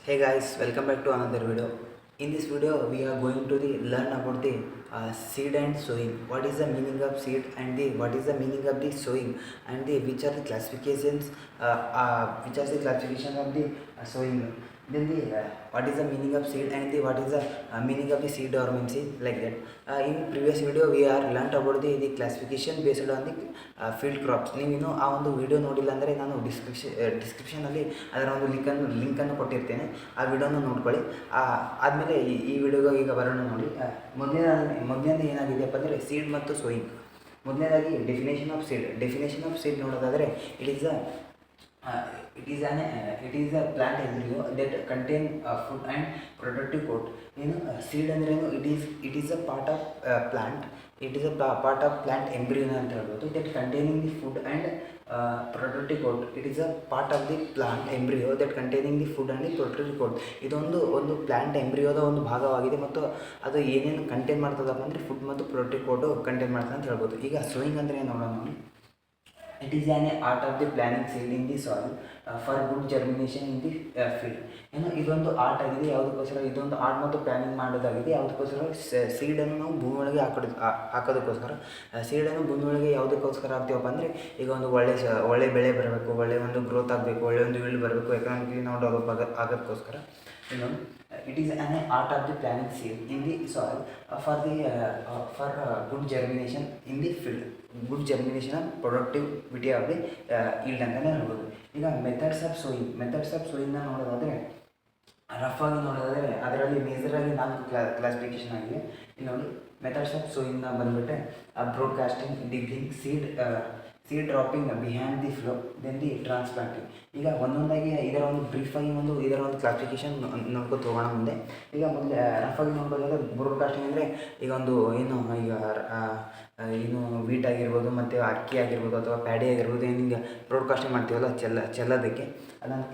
Hey guys, welcome back to another video. In this video, we are going to learn about the seed and sowing. What is the meaning of seed and the what is the meaning of the sowing and the which are the classifications, which are the classification of the sowing. Then the what is the meaning of seed and the what is the meaning of the seed dormancy, like that. In previous video, we are learnt about the classification based on the field crops. ನೀವು ಇನ್ನೂ ಆ ಒಂದು video ನೋಡಿಲ್ಲ ಅಂದರೆ ನಾನು ಡಿಸ್ಕ್ರಿಪ್ಷನಲ್ಲಿ ಅದರ ಒಂದು ಲಿಂಕನ್ನು ಕೊಟ್ಟಿರ್ತೇನೆ. ಆ ವಿಡಿಯೋನ ನೋಡ್ಕೊಳ್ಳಿ. ಆದಮೇಲೆ ಈ ವಿಡಿಯೋಗೆ ಈಗ ಬರೋಣ ನೋಡಿ. ಮೊದಲನೇದು ಏನಾಗಿದೆಯಪ್ಪ ಅಂದರೆ ಸೀಡ್ ಮತ್ತು ಸೋಯಿಂಗ್. ಮೊದಲನೇದಾಗಿ ಡೆಫಿನೇಷನ್ ಆಫ್ ಸೀಡ್ ನೋಡೋದಾದರೆ it is a plant embryo that contain food and productive coat. Seed ಅಂದ್ರೇನು, it is a part of plant. It is a part of plant embryo ಅಂತ ಹೇಳ್ಬೋದು. that containing the food and productive coat. It is a part of the plant embryo that containing the food and the productive coat. ಇದೊಂದು plant ಎಂಬ್ರಿಯೋದ ಒಂದು ಭಾಗವಾಗಿದೆ ಮತ್ತು ಅದು ಏನೇನು contain ಮಾಡ್ತದಪ್ಪ ಅಂದರೆ food ಮತ್ತು ಪ್ರೊಡಕ್ಟಿವ್ ಕೋಟು ಕಂಟೈನ್ ಮಾಡ್ತದೆ ಅಂತ ಹೇಳ್ಬೋದು. ಈಗ ಸೋಯಿಂಗ್ ಅಂದರೆ ಏನು ನೋಡೋಣ ನೋಡಿ. It is on art of the planning seed in the soil for good germination in the field. ಇದೊಂದು ಆರ್ಟ್ ಆಗಿದೆ. ಯಾವುದಕ್ಕೋಸ್ಕರ ಇದೊಂದು ಆರ್ಟ್ ಮತ್ತು ಪ್ಲಾನಿಂಗ್ ಮಾಡೋದಾಗಿದೆ. ಯಾವುದಕ್ಕೋಸ್ಕರ ಸೀಡನ್ನು ನಾವು ಭೂಮಿ ಒಳಗೆ ಹಾಕೋದಕ್ಕೋಸ್ಕರ. ಸೀಡನ್ನು ಭೂಮಿ ಒಳಗೆ ಯಾವುದಕ್ಕೋಸ್ಕರ ಹಾಕ್ತೀವಪ್ಪ ಅಂದರೆ ಈಗ ಒಂದು ಒಳ್ಳೆ ಬೆಳೆ ಬರಬೇಕು, ಒಳ್ಳೆ ಒಂದು ಗ್ರೋತ್ ಆಗಬೇಕು, ಒಳ್ಳೆ ಒಂದು ಇಳ್ಳು ಬರಬೇಕು, ಎಕನಾಮಿಕಲಿ ನಾವು develop ಆಗೋದಕ್ಕೋಸ್ಕರ. It is an art of the planting seed in the soil for good germination in the field. Good germination and productivity of the yield ಅಂತಲೇ ಹೇಳ್ಬೋದು. ಈಗ ಮೆಥಡ್ಸ್ ಆಫ್ ಸೋಯಿಂಗ್ನ ನೋಡೋದಾದರೆ ರಫ್ ಆಗಿ ನೋಡೋದಾದರೆ ಅದರಲ್ಲಿ ಮೇಜರಾಗಿ 4 ಕ್ಲಾಸಿಫಿಕೇಷನ್ ಆಗಿದೆ. ಇಲ್ಲಿ ನೋಡಿ, ಮೆಥಡ್ಸ್ ಆಫ್ ಸೋಯಿಂಗ್ನ ಬಂದುಬಿಟ್ಟೆ broadcasting, dibbling, seed dropping behind the plough, then the transplanting. ಈಗ ಒಂದೊಂದಾಗಿ ಇದರ ಒಂದು ಬ್ರೀಫಾಗಿ ಇದರ ಒಂದು ಕ್ಲಾಸಿಫಿಕೇಷನ್ ನೋಡ್ಕೊತ ಹೋಗೋಣ ಮುಂದೆ. ಈಗ ಮೊದಲೇ ರಫಾಗಿ ನೋಡ್ಬೋದಾದ್ರೆ ಬ್ರಾಡ್ಕಾಸ್ಟಿಂಗ್ ಅಂದರೆ ಈಗ ಏನು ವೀಟ್ ಆಗಿರ್ಬೋದು ಮತ್ತು ಅಕ್ಕಿ ಆಗಿರ್ಬೋದು ಅಥವಾ ಪ್ಯಾಡಿ ಆಗಿರ್ಬೋದು, ಹಿಂಗೆ ಬ್ರಾಡ್ಕಾಸ್ಟಿಂಗ್ ಮಾಡ್ತೀವಲ್ಲ ಚೆಲ್ಲೋದಕ್ಕೆ,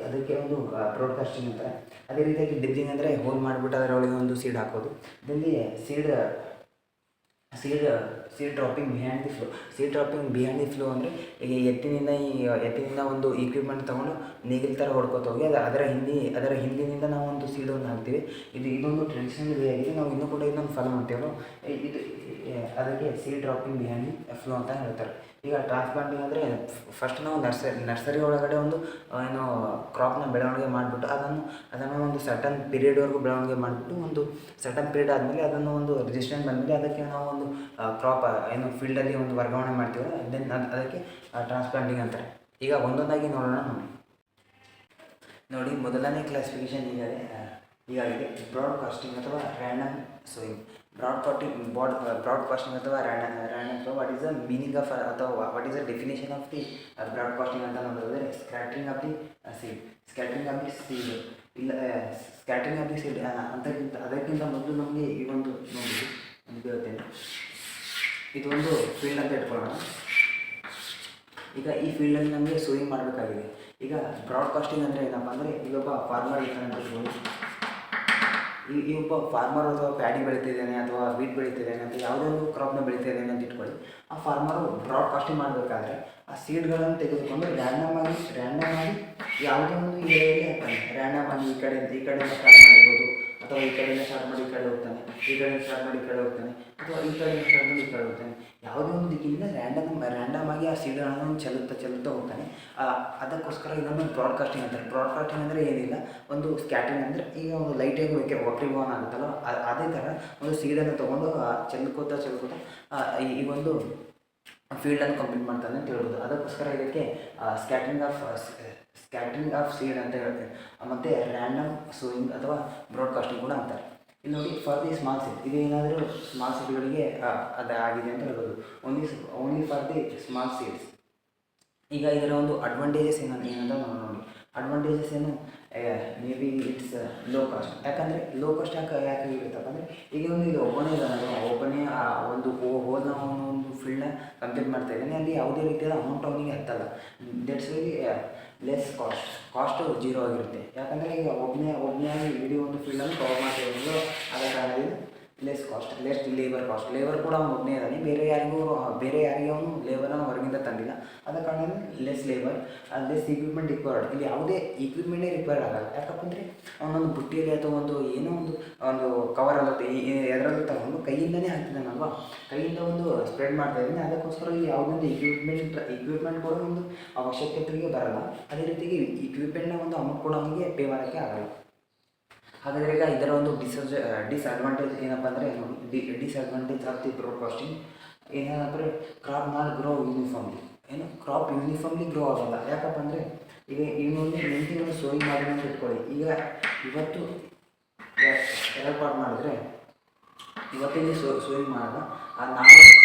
ಅದಕ್ಕೆ ಒಂದು ಬ್ರಾಡ್ಕಾಸ್ಟಿಂಗ್ ಅಂತಾರೆ. ಅದೇ ರೀತಿಯಾಗಿ ಡಿಗ್ಲಿಂಗ್ ಅಂದರೆ ಹೋಲ್ ಮಾಡಿಬಿಟ್ಟು ಅದರೊಳಗೆ ಒಂದು ಸೀಡ್ ಹಾಕೋದು. Then the seed dropping behind the plough ಅಂದರೆ ಈಗ ಎತ್ತಿನಿಂದ ಒಂದು ಇಕ್ವಿಪ್ಮೆಂಟ್ ತೊಗೊಂಡು ನೇಗಿಲ್ ಥರ ಹೊಡ್ಕೊತ ಹೋಗಿ ಅದರ ಹಿಂದಿನಿಂದ ನಾವು ಒಂದು ಸೀಡನ್ನು ಹಾಕ್ತೀವಿ. ಇದೊಂದು ಟ್ರೆಡಿಷನಲ್ ವೇ ಆಗಿದೆ. ನಾವು ಇನ್ನೂ ಕೂಡ ಇದನ್ನು ಫಾಲೋ ಮಾಡ್ತೀವಲ್ಲ, ಅದಕ್ಕೆ seed dropping behind the flow ಅಂತ ಹೇಳ್ತಾರೆ. ಈಗ ಟ್ರಾನ್ಸ್ಪ್ಲಾಂಟಿಂಗ್ ಅಂದರೆ ಫಸ್ಟ್ ನಾವು ನರ್ಸರಿ ಒಳಗಡೆ ಒಂದು ಕ್ರಾಪ್ನ ಬೆಳವಣಿಗೆ ಮಾಡಿಬಿಟ್ಟು ಅದನ್ನು ಒಂದು ಸರ್ಟನ್ ಪೀರಿಯಡ್ವರೆಗೂ ಬೆಳವಣಿಗೆ ಮಾಡಿಬಿಟ್ಟು ಒಂದು ಸರ್ಟನ್ ಪೀರಿಯಡ್ ಆದಮೇಲೆ ಅದನ್ನು ಒಂದು ರಿಜಿಸ್ಟ್ರೇಷನ್ ಬಂದಮೇಲೆ ಅದಕ್ಕೆ ನಾವು ಒಂದು ಕ್ರಾಪ್ ಫೀಲ್ಡಲ್ಲಿ ಒಂದು ವರ್ಗಾವಣೆ ಮಾಡ್ತೀವಲ್ಲ, ದೆನ್ ಅದಕ್ಕೆ ಟ್ರಾನ್ಸ್ಪ್ಲಾಂಟಿಂಗ್ ಅಂತಾರೆ. ಈಗ ಒಂದೊಂದಾಗಿ ನೋಡೋಣ ನೋಡಿ. ಮೊದಲನೇ ಕ್ಲಾಸಿಫಿಕೇಷನ್ ಹೀಗಾಗಿದೆ ಬ್ರಾಡ್ಕಾಸ್ಟಿಂಗ್ ಅಥವಾ ರ್ಯಾಂಡಮ್ ಸೋಯಿಂಗ್. ಬ್ರಾಡ್ಕಾಸ್ಟಿಂಗ್ ಅಥವಾ random so, what is the meaning of ಅಥವಾ what is the definition of the broadcasting ಅಂತ ನೋಡಿದ್ರೆ ಸ್ಕ್ಯಾಟ್ರಿಂಗ್ ಆಫ್ ದಿ ಸೀಡ್ ಇಲ್ಲ ಸ್ಕ್ಯಾಟ್ರಿಂಗ್ ಆಫ್ ದಿ ಸೀಡ್ ಅದಕ್ಕಿಂತ ಮೊದಲು ನಮಗೆ ಈ ಒಂದು ನೋಡಿ ಅಂತ ಹೇಳ್ತೇನೆ. ಇದೊಂದು ಫೀಲ್ಡ್ ಅಂತ ಇಟ್ಕೊಳ್ಳೋಣ. ಈಗ ಈ ಫೀಲ್ಡಲ್ಲಿ ನಮಗೆ ಸೋಯಿಂಗ್ ಮಾಡಬೇಕಾಗಿದೆ. ಈಗ ಬ್ರಾಡ್ಕಾಸ್ಟಿಂಗ್ ಅಂದರೆ ಏನಪ್ಪ ಅಂದರೆ ಈಗೊಬ್ಬ ಫಾರ್ಮರ್ ಇರ್ತಾನೆ ಅಂತ ಇಟ್ಕೊಳ್ಳಿ. ಈ ಒಬ್ಬ ಫಾರ್ಮರ್ ಅಥವಾ ಪ್ಯಾಡಿ ಬೆಳೀತಿದ್ದಾನೆ ಅಥವಾ ವೀಟ್ ಬೆಳೀತಿದ್ದಾನೆ ಅಂತ ಯಾವುದೇ ಒಂದು ಕ್ರಾಪ್ನ ಬೆಳೀತಿದ್ದಾನೆ ಅಂತ ಇಟ್ಕೊಳ್ಳಿ. ಆ ಫಾರ್ಮರು ಬ್ರಾಡ್ಕಾಸ್ಟಿಂಗ್ ಮಾಡಬೇಕಾದ್ರೆ ಆ ಸೀಡ್ಗಳನ್ನು ತೆಗೆದುಕೊಂಡು ರ್ಯಾಂಡಮ್ ಆಗಿ ಯಾವುದೇ ಒಂದು ಏರಿಯಾದಲ್ಲಿ ಹಾಕ್ತಾನೆ. ರ್ಯಾಂಡಮ್ ಆಗಿ ಈ ಕಡೆಯಿಂದ ಸ್ಟಾರ್ಟ್ ಮಾಡಿರ್ಬೋದು, ಅಥವಾ ಈ ಕಡೆಯಿಂದ ಸ್ಟಾರ್ಟ್ ಮಾಡಿ ಈ ಕಡೆ ಹೋಗ್ತಾನೆ, ಈ ಕಡೆಯಿಂದ ಸ್ಟಾರ್ಟ್ ಮಾಡಿ ಈ ಕಡೆ ಹೋಗ್ತಾನೆ, ಅಥವಾ ಈ ಕಡೆಯಿಂದ ಸ್ಟಾರ್ಟ್ ಮಾಡಿ ಈ ಕಡೆ ಹೋಗ್ತಾನೆ. ಯಾವುದೇ ಒಂದು ದಿಕ್ಕಿನಿಂದ ರ್ಯಾಂಡಮ್ ಆಗಿ ಆ ಸೀಡ್ಗಳನ್ನು ಚೆಲ್ಲುತ್ತಾ ಹೋಗ್ತಾನೆ. ಅದಕ್ಕೋಸ್ಕರ ಇದನ್ನು ಬ್ರಾಡ್ಕಾಸ್ಟಿಂಗ್ ಅಂತಾರೆ. ಬ್ರಾಡ್ಕಾಸ್ಟಿಂಗ್ ಅಂದರೆ ಏನಿಲ್ಲ, ಒಂದು ಸ್ಕ್ಯಾಟ್ರಿಂಗ್ ಅಂದರೆ ಈಗ ಒಂದು ಲೈಟಾಗಿ ವಕ್ರೀಭವನ ಆಗುತ್ತಲ್ಲ, ಅದೇ ಥರ ಒಂದು ಸೀಡನ್ನು ತೊಗೊಂಡು ಚೆಲ್ಕೋತಾ ಈ ಒಂದು ಫೀಲ್ಡನ್ನು ಕಂಪ್ಲೀಟ್ ಮಾಡ್ತಾನೆ ಅಂತ ಹೇಳ್ಬೋದು. ಅದಕ್ಕೋಸ್ಕರ ಇದಕ್ಕೆ ಸ್ಕ್ಯಾಟ್ರಿಂಗ್ ಆಫ್ ಸೀಡ್ ಅಂತ ಹೇಳ್ತೇವೆ. ಮತ್ತು ರ್ಯಾಂಡಮ್ ಸೋಯಿಂಗ್ ಅಥವಾ ಬ್ರಾಡ್ಕಾಸ್ಟಿಂಗ್ ಕೂಡ ಅಂತಾರೆ. ಇಲ್ಲಿ ನೋಡಿ, ಫಾರ್ ದಿ ಸ್ಮಾಲ್ ಸೀಡ್, ಇದು ಏನಾದರೂ ಸ್ಮಾಲ್ ಸೀಡ್ಗಳಿಗೆ ಅದು ಆಗಿದೆ ಅಂತ ಹೇಳ್ಬೋದು. Only for the small seeds. ಈಗ ಇದರ ಒಂದು ಅಡ್ವಾಂಟೇಜಸ್ ಏನಂತ ನೋಡಿ. ಅಡ್ವಾಂಟೇಜಸ್ ಏನು, may be it's low cost. ಯಾಕಂದರೆ ಲೋ ಕಾಸ್ಟ್ ಯಾಕೆ ಇರುತ್ತಪ್ಪ ಅಂದರೆ ಈಗ ಒಬ್ಬನೇ ಒಂದು ಹೋಲ್ನ ಒಂದು ಫೀಲ್ಡ್ನ ಕಂಪ್ಲೀಟ್ ಮಾಡ್ತಾ ಇದ್ದಾನೆ. ಅಲ್ಲಿ ಯಾವುದೇ ರೀತಿಯಾದ ಅಮೌಂಟ್ ಅವನಿಗೆ ಹತ್ತಲ್ಲ. ದಟ್ಸ್ ವೆರಿ ಲೆಸ್ ಕಾಸ್ಟು 0 ಆಗಿರುತ್ತೆ. ಯಾಕಂದರೆ ಈಗ ಒಬ್ಬನೇ ಆಗಿ ಇಡೀ ಒಂದು ಫೀಲ್ಡನ್ನು ಕವರ್ ಮಾಡ್ತಿರೋದು. ಆದ ಕಾರಣದಿಂದ ಲೆಸ್ ಲೇಬರ್ ಕಾಸ್ಟ್. ಲೇಬರ್ ಕೂಡ ಅವನು ಒಬ್ಬನೇ ಇದ್ದಾನೆ, ಬೇರೆ ಯಾರಿಗೂ ಅವನು ಲೇಬರನ್ನು ಹೊರಗಿಂದ ತಂದಿಲ್ಲ. ಆದ ಕಾರಣ less labour, less equipment required. ಇಲ್ಲಿ ಯಾವುದೇ ಇಕ್ವಿಪ್ಮೆಂಟೇ ರಿಕ್ವೈರ್ಡ್ ಆಗಲ್ಲ. ಯಾಕಪ್ಪ ಅಂದರೆ ಅವನೊಂದು ಬುಟ್ಟಿಯಲ್ಲಿ ಅಥವಾ ಏನೋ ಒಂದು ಕವರಲ್ಲಿ ಎದರಲ್ಲಿ ತಗೊಂಡು ಕೈಯಿಂದನೇ ಹಾಕ್ತಿದ್ದಾನಲ್ವ, ಕೈಯಿಂದ ಸ್ಪ್ರೆಡ್ ಮಾಡ್ತಾ ಇದ್ದಾನೆ. ಅದಕ್ಕೋಸ್ಕರ ಇಲ್ಲಿ ಯಾವುದೊಂದು ಇಕ್ವಿಪ್ಮೆಂಟ್ ಕೂಡ ಒಂದು ಅವಶ್ಯಕತೆಗೆ ಬರಲ್ಲ. ಅದೇ ರೀತಿಗೆ ಇಕ್ವಿಪ್ಮೆಂಟ್ನ ಅಮೌಂಟ್ ಕೂಡ ಅವನಿಗೆ ಪೇ ಮಾಡೋಕ್ಕೆ ಆಗಲ್ಲ. ಹಾಗಾದರೆ ಈಗ ಇದರ ಡಿಸ್ಅಡ್ವಾಂಟೇಜ್ ಏನಪ್ಪ ಅಂದರೆ ಡಿಸ್ಅಡ್ವಾಂಟೇಜ್ ಆಫ್ ದಿ ಬ್ರಾಡ್ಕಾಸ್ಟಿಂಗ್ ಏನಂದರೆ crop not grow uniformly. Crop uniformly grow ಆಗೋಲ್ಲ. ಯಾಕಪ್ಪ ಅಂದರೆ ಈಗ ಇವನೊಂದು ಮೆಂತಿನ ಸೋಯಿಂಗ್ ಮಾಡಿ ಅಂತ ಇಟ್ಕೊಳ್ಳಿ. ಈಗ ಇವತ್ತು 2 ಪಾಟ್ ಮಾಡಿದ್ರೆ ಇವತ್ತಿಲ್ಲಿ ಸೋಯಿಂಗ್ ಮಾಡಲ್ಲ,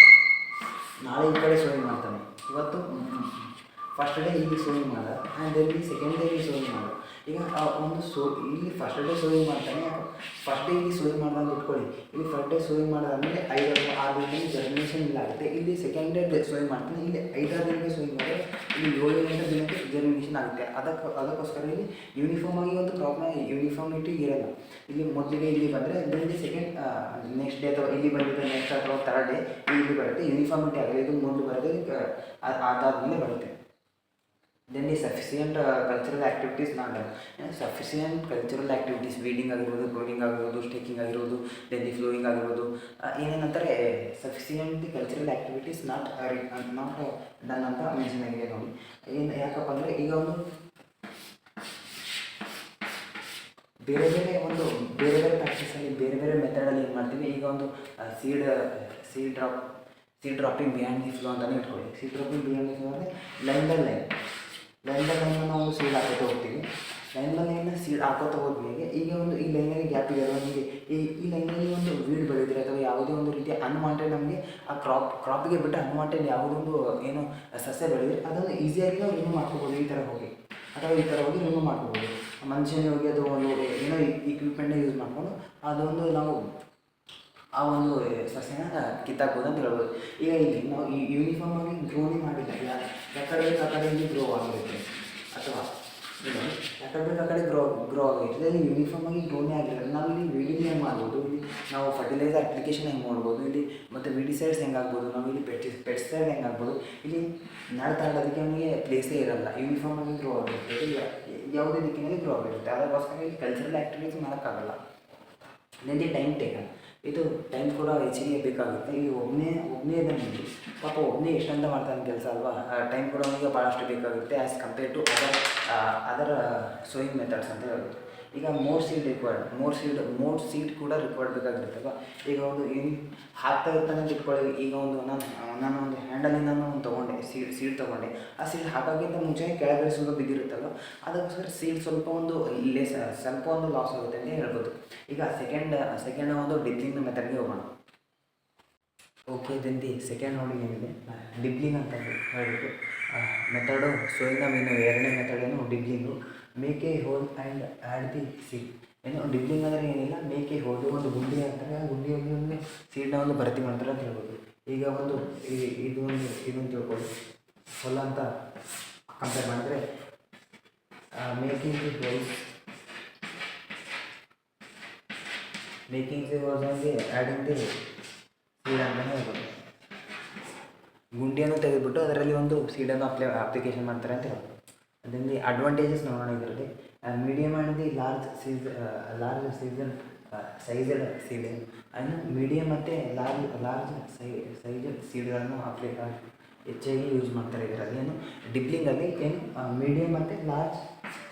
ನಾಳೆ ಈ ಕಡೆ ಸೋಯಿಂಗ್ ಮಾಡ್ತಾನೆ. ಇವತ್ತು ಫಸ್ಟ್ ಡೇ ಇಲ್ಲಿ ಸೋಯಿಂಗ್ ಮಾಡ, ಆ್ಯಂಡ್ ಇಲ್ಲಿ ಸೆಕೆಂಡ್ ಡೇ ಇಲ್ಲಿ ಸೋಯಿಂಗ್ ಮಾಡ. ಈಗ ಇಲ್ಲಿ ಫಸ್ಟ್ ಡೇ ಸೋಯಿಂಗ್ ಮಾಡ್ತಾನೆ. ಫಸ್ಟ್ ಡೇ ಇಲ್ಲಿ ಸೋಯಿಂಗ್ ಮಾಡ್ದ ಅಂತ ಇಟ್ಕೊಳ್ಳಿ. ಇಲ್ಲಿ ಫಸ್ಟ್ ಡೇ ಸೋಯಿಂಗ್ ಮಾಡೋದಾದ್ಮೇಲೆ 5-6 ದಿನಕ್ಕೆ ಜರ್ಮಿನೇಷನ್ ಇಲ್ಲ ಆಗುತ್ತೆ. ಇಲ್ಲಿ ಸೆಕೆಂಡ್ ಡೇ ಸೋಯಿಂಗ್ ಮಾಡ್ತಾನೆ. ಇಲ್ಲಿ 5-6 ದಿನಕ್ಕೆ ಸೋಯಿಂಗ್ ಮಾಡಿದ್ರೆ ಇಲ್ಲಿ 7-8 ದಿನಕ್ಕೆ ಜರ್ಮಿನೇಷನ್ ಆಗುತ್ತೆ. ಅದಕ್ಕೋಸ್ಕರ ಇಲ್ಲಿ ಯೂನಿಫಾರ್ಮ್ ಆಗಿ ಕ್ರಾಪ್ನ ಯೂನಿಫಾರ್ಮಿಟಿ ಇರೋಲ್ಲ. ಇಲ್ಲಿ ಮೊದಲಿಗೆ ಇಲ್ಲಿ ಬಂದರೆ ಇಲ್ಲಿ ಸೆಕೆಂಡ್ ನೆಕ್ಸ್ಟ್ ಡೇ ಅಥವಾ ಇಲ್ಲಿ ಬಂದಿದ್ದರೆ ನೆಕ್ಸ್ಟ್ ಅಥವಾ 3rd ಡೇ ಇಲ್ಲಿ ಬರುತ್ತೆ. ಯೂನಿಫಾರ್ಮಿಟಿ ಆಗಲ್ಲ. ಇದು ಮೊದಲು ಬರುತ್ತೆ, ಅದಾದಮೇಲೆ ಬರುತ್ತೆ. ದೆನ್ ಈ sufficient cultural activities sufficient cultural activities weeding ಆಗಿರ್ಬೋದು, ಪ್ರೂನಿಂಗ್ ಆಗಿರ್ಬೋದು, ಸ್ಟೇಕಿಂಗ್ ಆಗಿರ್ಬೋದು, ದೆನ್ ದಿ ಫ್ಲೋಯಿಂಗ್ ಆಗಿರ್ಬೋದು, ಏನೇನಂತಾರೆ sufficient cultural activities not done ಅಂತ ಮೆನ್ಷನ್ ಆಗಿದೆ ನೋಡಿ. ಯಾಕಪ್ಪ ಅಂದರೆ ಈಗ ಬೇರೆ ಬೇರೆ ಪ್ರಾಕ್ಟೀಸಲ್ಲಿ ಬೇರೆ ಮೆಥಡಲ್ಲಿ ಏನು ಮಾಡ್ತೀವಿ. ಈಗ seed dropping behind the flow ಅಂತಲೇ ಇಟ್ಕೊಳ್ಳಿ. Seed dropping behind the plough ಅಂದರೆ ಲೈನ್ ಬೈ ಲೈನ್ನ ನಾವು ಸೀಡ್ ಹಾಕೋತಾ ಹೋಗ್ತೀವಿ. ಲೈನ್ನ ಸೀಡ್ ಹಾಕೋತಾ ಹೋದ್ಮೇಲೆ ಈಗ ಈ ಲೈನಲ್ಲಿ ಗ್ಯಾಪ್ ಇದೆ, ನಮಗೆ ಈ ಲೈನಲ್ಲಿ ವೀಡ್ ಬೆಳೆದಿದೆ ಅಥವಾ ಯಾವುದೇ ಒಂದು ರೀತಿಯ ಅನ್ವಾಂಟೆಡ್ ನಮಗೆ ಆ ಕ್ರಾಪಿಗೆ ಬಿಟ್ಟು ಅನ್ವಾಂಟೆಡ್ ಯಾವುದೊಂದು ಏನು ಸಸ್ಯ ಬೆಳೆದಿದೆ ಅದನ್ನು ಈಸಿಯಾಗಿ ನಾವು ರಿಮೂವ್ ಮಾಡ್ಕೋಬೋದು. ಈ ಥರ ಹೋಗಿ ರಿಮೂವ್ ಮಾಡ್ಕೋಬೋದು. ಮನುಷ್ಯನಿಗೆ ಹೋಗಿ ಅದು ಏನೋ ಇಕ್ವಿಪ್ಮೆಂಟ್ನ ಯೂಸ್ ಮಾಡಿಕೊಂಡು ಅದೊಂದು ನಾವು ಆ ಸಸ್ಯನ ಕಿತ್ತಾಕ್ಬೋದು ಅಂತ ಹೇಳ್ಬೋದು. ಈಗ ಇಲ್ಲಿ ನಾವು ಯೂನಿಫಾರ್ಮ್ ಆಗಿ ಗ್ರೋನೇ ಮಾಡಿಲ್ಲ. ಯಾಕಡೆ ಗ್ರೋ ಆಗಿರುತ್ತೆ ಅಥವಾ ಯಾಕಡೆ ಗ್ರೋ ಆಗಿರ್ತದೆ. ಅಲ್ಲಿ ಯೂನಿಫಾರ್ಮ್ ಆಗಿ ಗ್ರೋನೇ ಆಗಿರುತ್ತೆ. ನಾವು ಇಲ್ಲಿ ವೀಡಿಂಗ್ ಹೆಂಗೆ ಮಾಡ್ಬೋದು, ಇಲ್ಲಿ ನಾವು ಫರ್ಟಿಲೈಸರ್ ಅಪ್ಲಿಕೇಶನ್ ಹೆಂಗೆ ಮಾಡ್ಬೋದು, ಇಲ್ಲಿ ಮತ್ತು ವಿಡಿಸೈಡ್ಸ್ ಹೆಂಗೆ ಆಗ್ಬೋದು, ನಾವು ಇಲ್ಲಿ ಪೆಸ್ಟಿಸೈಡ್ ಹೆಂಗೆ ಆಗ್ಬೋದು. ಇಲ್ಲಿ ಅದಕ್ಕೆ ನಮಗೆ ಪ್ಲೇಸೇ ಇರಲ್ಲ. ಯೂನಿಫಾರ್ಮ್ ಆಗಿ ಗ್ರೋ ಆಗಿರುತ್ತೆ, ಇಲ್ಲಿ ಯಾವುದೇ ದಿಕ್ಕಿನಲ್ಲಿ ಗ್ರೋ ಆಗಿರುತ್ತೆ. ಅದಕ್ಕೋಸ್ಕರ ಇಲ್ಲಿ ಕಲ್ಚರಲ್ ಆ್ಯಕ್ಟಿವಿಟೀಸ್ ಮಾಡೋಕ್ಕಾಗಲ್ಲ. ನೆಂದಿ ಟೈಮ್ ಟೇಕನ್, ಇದು ಟೈಮ್ ಕೂಡ ಹೆಚ್ಚಿಗೆ ಬೇಕಾಗುತ್ತೆ. ಇಲ್ಲಿ ಒಬ್ಬನೇ ಇದ್ದಾನೆ, ಪಾಪ ಒಬ್ಬನೇ ಎಷ್ಟಂತ ಮಾಡ್ತಾನೆ ಕೆಲಸ ಅಲ್ವಾ. ಟೈಮ್ ಕೂಡ ಅವನಿಗೆ ಭಾಳಷ್ಟು ಬೇಕಾಗುತ್ತೆ as compare to other sowing methods ಅಂತ ಹೇಳ್ಬೋದು. ಈಗ ಮೋರ್ ಸೀಡ್ ಕೂಡ ರಿಕ್ವೈರ್ಡ್ ಬೇಕಾಗಿರುತ್ತಲ್ವ. ಈಗ ಹಾಕ್ತಾ ಇರ್ತಾನೆ ಅಂತ ಇಟ್ಕೊಳ್ಳಿ. ಈಗ ನಾನು ಒಂದು ಹ್ಯಾಂಡಲ್ಲಿ ತೊಗೊಂಡೆ ಸೀಡ್ ತೊಗೊಂಡೆ. ಆ ಸೀಡ್ ಹಾಕೋಕ್ಕಿಂತ ಮುಂಚೆ ಕೆಳಗಡೆ ಸ್ವಲ್ಪ ಬಿದ್ದಿರುತ್ತಲ್ವ, ಅದಕ್ಕೋಸ್ಕರ ಸೀಡ್ ಸ್ವಲ್ಪ ಲಾಸ್ ಆಗುತ್ತೆ ಅಂತ ಹೇಳ್ಬೋದು. ಈಗ ಸೆಕೆಂಡ್ ಡಿಪ್ಲಿಂಗ್ ಮೆಥಡ್ಗೆ ಹೋಗೋಣ. ಓಕೆ, ದೆನ್ ದಿ ಸೆಕೆಂಡ್ ನೋಡಿ ಏನಿದೆ ಡಿಪ್ಲಿಂಗ್ ಅಂತ ಹೇಳ್ಬಿಟ್ಟು ಮೆಥಡು. ಸೋಯಿಂಗ್ ಮೀನು 2ನೇ method dibbling. Make a hole and add the seed. Dibbling ಅಂದರೆ ಏನಿಲ್ಲ, ಮೇಕ್ ಎ ಹೋಲ್ ಒಂದು ಗುಂಡಿ ಅಂತಾರೆ. ಆ ಗುಂಡಿಯಲ್ಲಿ ಸೀಡ್ನ ಭರ್ತಿ ಮಾಡ್ತಾರೆ ಅಂತ ಹೇಳ್ಬೋದು. ಈಗ ಇದೊಂದು ತಿಳ್ಕೊಳ್ಳಿ, ಹೊಲ ಅಂತ ಕಂಪೇರ್ ಮಾಡಿದ್ರೆ ಮೇಕಿಂಗ್ ದಿ ಹೋಲ್ಸ್ ಅಂದರೆ ಆ್ಯಡಿಂಗ್ ದಿ ಸೀಡ್ ಅಂತಲೇ ಹೇಳ್ಬೋದು. ಗುಂಡಿಯನ್ನು ತೆಗೆದುಬಿಟ್ಟು ಅದರಲ್ಲಿ ಸೀಡನ್ನು ಅಪ್ಲಿಕೇಶನ್ ಮಾಡ್ತಾರೆ ಅಂತ ಹೇಳ್ಬೋದು. ಅದರಲ್ಲಿ ಅಡ್ವಾಂಟೇಜಸ್ ನೋಡೋಣ. ಇದರಲ್ಲಿ medium and the large sized seed ಅಂದರೆ ಮೀಡಿಯಮ್ ಮತ್ತು ಲಾರ್ಜ್ ಸೈಜಡ್ ಸೀಡ್ಗಳನ್ನು ಹೆಚ್ಚಾಗಿ ಯೂಸ್ ಮಾಡ್ತಾರೆ. ಇದರಲ್ಲಿ ಡಿಪ್ಲಿಂಗಲ್ಲಿ ಮೀಡಿಯಮ್ ಮತ್ತು ಲಾರ್ಜ್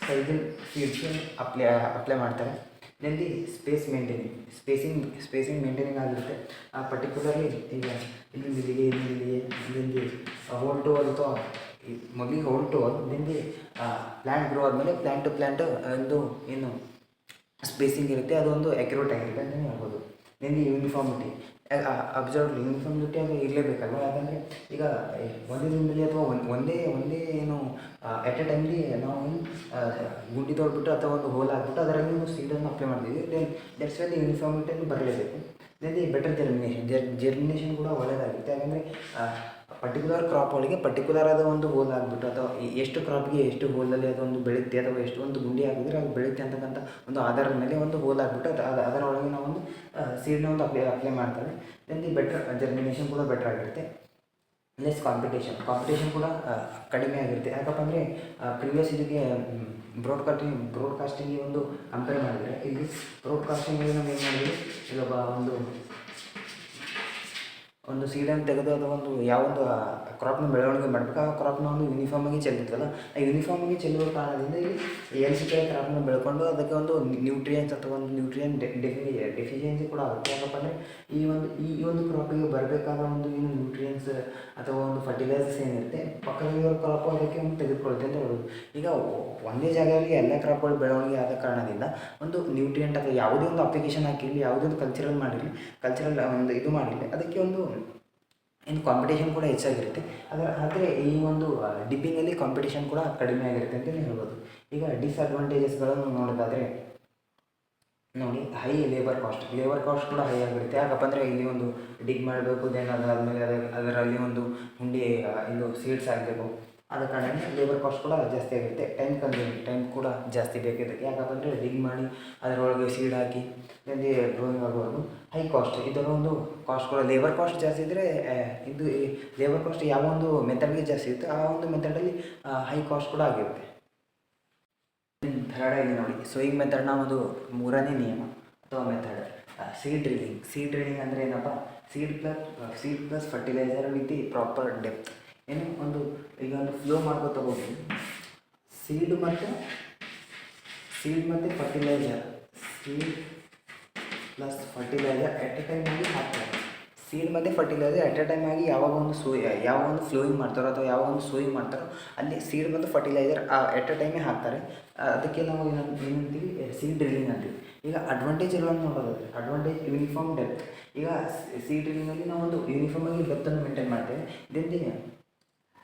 ಸೈಜಡ್ ಸೀಡ್ಸ್ ಅಪ್ಲೈ ಮಾಡ್ತಾರೆ. ದೆನ್ ದಿ ಸ್ಪೇಸಿಂಗ್ ಮೇಂಟೈನಿಂಗ್ ಆಗಿರುತ್ತೆ. ಪರ್ಟಿಕ್ಯುಲರ್ಲಿ ಈಗ ಇಲ್ಲಿಂದ ಹೋಲ್ ಟು ಹೋಲ್ ಅಥವಾ ಮೊದಲಿಗೆ hole to hole, then the plant grow ಆದಮೇಲೆ ಪ್ಲ್ಯಾಂಟ್ ಟು ಪ್ಲ್ಯಾಂಟ್ ಏನು ಸ್ಪೇಸಿಂಗ್ ಇರುತ್ತೆ, ಅದೊಂದು ಅಕ್ಯುರೇಟ್ ಆಗಿರುತ್ತೆ ಅಂತಲೇ ಹೇಳ್ಬೋದು. ದೆನ್ ದಿ ಯೂನಿಫಾರ್ಮಿಟಿ ಯೂನಿಫಾರ್ಮಿಟಿ ಅದು ಇರಲೇಬೇಕಲ್ವ. ಯಾಕಂದರೆ ಈಗ ಒಂದೇ ದಿನದಲ್ಲಿ ಅಥವಾ ಒಂದೇ ಏನು ಎಟ್ ಎ ಟೈಮ್ಲಿ ನಾವು ಗುಂಡಿ ತೊಳ್ಬಿಟ್ಟು ಅಥವಾ ಒಂದು ಹೋಲ್ ಹಾಕ್ಬಿಟ್ಟು ಅದರಲ್ಲಿ ಸೀಡನ್ನು ಅಪ್ಲೈ ಮಾಡ್ತೀವಿ. ದಟ್ಸ್ ವೈ ದಿ ಯೂನಿಫಾರ್ಮಿಟಿಯನ್ನು ಬರಲೇಬೇಕು. ದೆನ್ ದಿ ಬೆಟರ್ ಜರ್ಮಿನೇಷನ್ ಕೂಡ ಒಳ್ಳೆಯದಾಗುತ್ತೆ. ಯಾಕಂದರೆ ಪರ್ಟಿಕ್ಯುಲರ್ ಕ್ರಾಪ್ಗಳಿಗೆ ಪರ್ಟಿಕ್ಯುಲರ್ ಆದ ಒಂದು ಹೋಲ್ ಆಗಿಬಿಟ್ಟು ಅಥವಾ ಎಷ್ಟು ಕ್ರಾಪ್ಗೆ ಎಷ್ಟು ಹೋಲಲ್ಲಿ ಅದೊಂದು ಬೆಳೆಯುತ್ತೆ ಅಥವಾ ಎಷ್ಟು ಒಂದು ಗುಂಡಿ ಹಾಕಿದರೆ ಅದು ಬೆಳೆಯುತ್ತೆ ಅಂತಕ್ಕಂಥ ಒಂದು ಆಧಾರದ ಮೇಲೆ ಒಂದು ಹೋಲ್ ಆಗಿಬಿಟ್ಟು ಅದರೊಳಗೆ ನಾವು ಒಂದು ಸೀಡ್ನ ಒಂದು ಅಪ್ಲೈ ಮಾಡ್ತಾರೆ. ದೆನ್ ದಿ ಬೆಟರ್ ಜರ್ಮಿನೇಷನ್ ಕೂಡ ಬೆಟರ್ ಆಗಿರುತ್ತೆ. ಲೆಸ್ ಕಾಂಪಿಟೇಷನ್ ಕೂಡ ಕಡಿಮೆ ಆಗಿರುತ್ತೆ. ಯಾಕಪ್ಪ ಅಂದರೆ ಪ್ರಿವಿಯಸ್ ಇದಕ್ಕೆ ಬ್ರಾಡ್ಕಾಸ್ಟಿಂಗಿಗೆ ಒಂದು ಕಂಪೇರ್ ಮಾಡಿದರೆ ಇಲ್ಲಿ ಬ್ರಾಡ್ಕಾಸ್ಟಿಂಗಿಗೆ ನಾವು ಏನು ಮಾಡಿದ್ವಿ, ಇವಾಗ ಒಂದು ಸೀಡನ್ನು ತೆಗೆದು ಅಥವಾ ಒಂದು ಯಾವೊಂದು ಕ್ರಾಪ್ನ ಬೆಳವಣಿಗೆ ಮಾಡಬೇಕು, ಆ ಕ್ರಾಪ್ನ ಒಂದು ಯೂನಿಫಾರ್ಮಾಗಿ ಚೆಲ್ಲಿದ್ವಲ್ಲ, ಆ ಯೂನಿಫಾರ್ಮಾಗಿ ಚೆಲ್ಲುವ ಕಾರಣದಿಂದ ಇಲ್ಲಿ ಎಲ್ಸಿಕೆ ಕ್ರಾಪ್ನ ಬೆಳ್ಕೊಂಡು ಅದಕ್ಕೆ ಒಂದು ನ್ಯೂಟ್ರಿಯೆಂಟ್ಸ್ ಅಥವಾ ಒಂದು ನ್ಯೂಟ್ರಿಯೆಂಟ್ ಡೆಫಿಷಿಯನ್ಸಿ ಕೂಡ ಆಗುತ್ತೆ. ಯಾಕಪ್ಪ ಅಂದರೆ ಈ ಒಂದು ಕ್ರಾಪಿಗೆ ಬರಬೇಕಾದ ಒಂದು ಏನು ನ್ಯೂಟ್ರಿಯೆಂಟ್ಸ್ ಅಥವಾ ಒಂದು ಫರ್ಟಿಲೈಸರ್ಸ್ ಏನಿರುತ್ತೆ ಪಕ್ಕದಲ್ಲಿರೋ ಕ್ರಾಪು ಅದಕ್ಕೆ ಒಂದು ತೆಗೆದುಕೊಳ್ಳುತ್ತೆ ಅಂತ ಹೇಳೋದು. ಈಗ ಒಂದೇ ಜಾಗದಲ್ಲಿ ಎಲ್ಲ ಕ್ರಾಪ್ಗಳು ಬೆಳವಣಿಗೆ ಆದ ಕಾರಣದಿಂದ ಒಂದು ನ್ಯೂಟ್ರಿಯೆಂಟ್ ಅಥವಾ ಯಾವುದೇ ಒಂದು ಅಪ್ಲಿಕೇಶನ್ ಹಾಕಿರಲಿ, ಯಾವುದೇ ಒಂದು ಕಲ್ಚರಲ್ ಒಂದು ಇದು ಮಾಡಿರಲಿ, ಅದಕ್ಕೆ ಒಂದು ಇನ್ನು ಕಾಂಪಿಟೇಷನ್ ಕೂಡ ಹೆಚ್ಚಾಗಿರುತ್ತೆ. ಆದರೆ ಈ ಒಂದು ಡಿಪ್ಪಿಂಗಲ್ಲಿ ಕಾಂಪಿಟೇಷನ್ ಕೂಡ ಕಡಿಮೆ ಆಗಿರುತ್ತೆ ಅಂತಲೇ ಹೇಳ್ಬೋದು. ಈಗ ಡಿಸ್ಅಡ್ವಾಂಟೇಜಸ್ಗಳನ್ನು ನೋಡೋದಾದರೆ ನೋಡಿ, ಹೈ ಲೇಬರ್ ಕಾಸ್ಟ್ ಕೂಡ ಹೈ ಆಗಿರುತ್ತೆ. ಯಾಕಪ್ಪ ಅಂದರೆ ಇಲ್ಲಿ ಒಂದು ಡಿಗ್ ಮಾಡಬೇಕು, ದೆನ್ ಅದಾದಮೇಲೆ ಅದರಲ್ಲಿ ಒಂದು ಹುಂಡಿ ಇದು ಸೀಡ್ಸ್ ಆಗಬೇಕು, ಆದ ಕಾರಣ ಲೇಬರ್ ಕಾಸ್ಟ್ ಕೂಡ ಜಾಸ್ತಿ ಆಗಿರುತ್ತೆ. ಟೈಮ್ ಕೂಡ ಜಾಸ್ತಿ ಬೇಕಿದ್ದಕ್ಕೆ. ಯಾಕಪ್ಪ ಅಂದರೆ ಡಿಗ್ ಮಾಡಿ ಅದರೊಳಗೆ ಸೀಡ್ ಹಾಕಿ ದೆನ್ ಗ್ರೋಯಿಂಗ್ ಆಗೋದು ಹೈ ಕಾಸ್ಟ್. ಇದರ ಒಂದು ಕಾಸ್ಟ್ ಕೂಡ ಲೇಬರ್ ಕಾಸ್ಟ್ ಜಾಸ್ತಿ ಇದ್ದರೆ ಇದು ಲೇಬರ್ ಕಾಸ್ಟ್ ಯಾವ ಒಂದು ಮೆಥಡ್ಗೆ ಜಾಸ್ತಿ ಇರುತ್ತೆ ಆ ಒಂದು ಮೆಥಡಲ್ಲಿ ಹೈ ಕಾಸ್ಟ್ ಕೂಡ ಆಗಿರುತ್ತೆ. ಥರ್ಡಾಗಿ ನೋಡಿ, ಸೋಯಿಂಗ್ ಮೆಥಡ್ನ ಒಂದು ಮೂರನೇ ನಿಯಮ ಅಥವಾ ಮೆಥಡ್ ಸೀಡ್ ಡ್ರಿಲ್ಲಿಂಗ್ ಅಂದರೆ ಏನಪ್ಪ, seed plus fertiliser with the proper depth. ಏನು ಒಂದು ಈಗ ಒಂದು ಫ್ಲೋ ಮಾಡ್ಕೊತ ಹೋಗಿ ಸೀಡ್ ಮತ್ತು fertiliser, seed plus fertiliser at a time ಆಗಿ ಹಾಕ್ತಾರೆ. ಸೀಡ್ ಮತ್ತು ಫರ್ಟಿಲೈಸರ್ ಎಟ್ ಎ ಟೈಮ್ ಆಗಿ ಯಾವಾಗ ಒಂದು ಫ್ಲೋಯಿಂಗ್ ಮಾಡ್ತಾರೋ ಅಥವಾ ಯಾವಾಗ ಒಂದು ಸೋಯಿಂಗ್ ಮಾಡ್ತಾರೋ ಅಲ್ಲಿ ಸೀಡ್ ಮತ್ತು ಫರ್ಟಿಲೈಸರ್ ಎಟ್ ಎ ಟೈಮೇ ಹಾಕ್ತಾರೆ. ಅದಕ್ಕೆ ನಾವು ಏನಂತೀವಿ, ಸೀಡ್ ಡ್ರಿಲ್ಲಿಂಗ್ ಅಂತೀವಿ. ಈಗ ಅಡ್ವಾಂಟೇಜ್ಗಳನ್ನು ನೋಡೋದಾದರೆ ಅಡ್ವಾಂಟೇಜ್ ಯೂನಿಫಾರ್ಮ್ ಡೆಪ್ತ್. ಈಗ ಸೀಡ್ ಡ್ರಿಲ್ಲಿಂಗಲ್ಲಿ ನಾವು ಒಂದು ಯೂನಿಫಾರ್ಮಾಗಿ ಡೆಪ್ತನ್ನು ಮೇಂಟೈನ್ ಮಾಡ್ತೇವೆ. ದೆನ್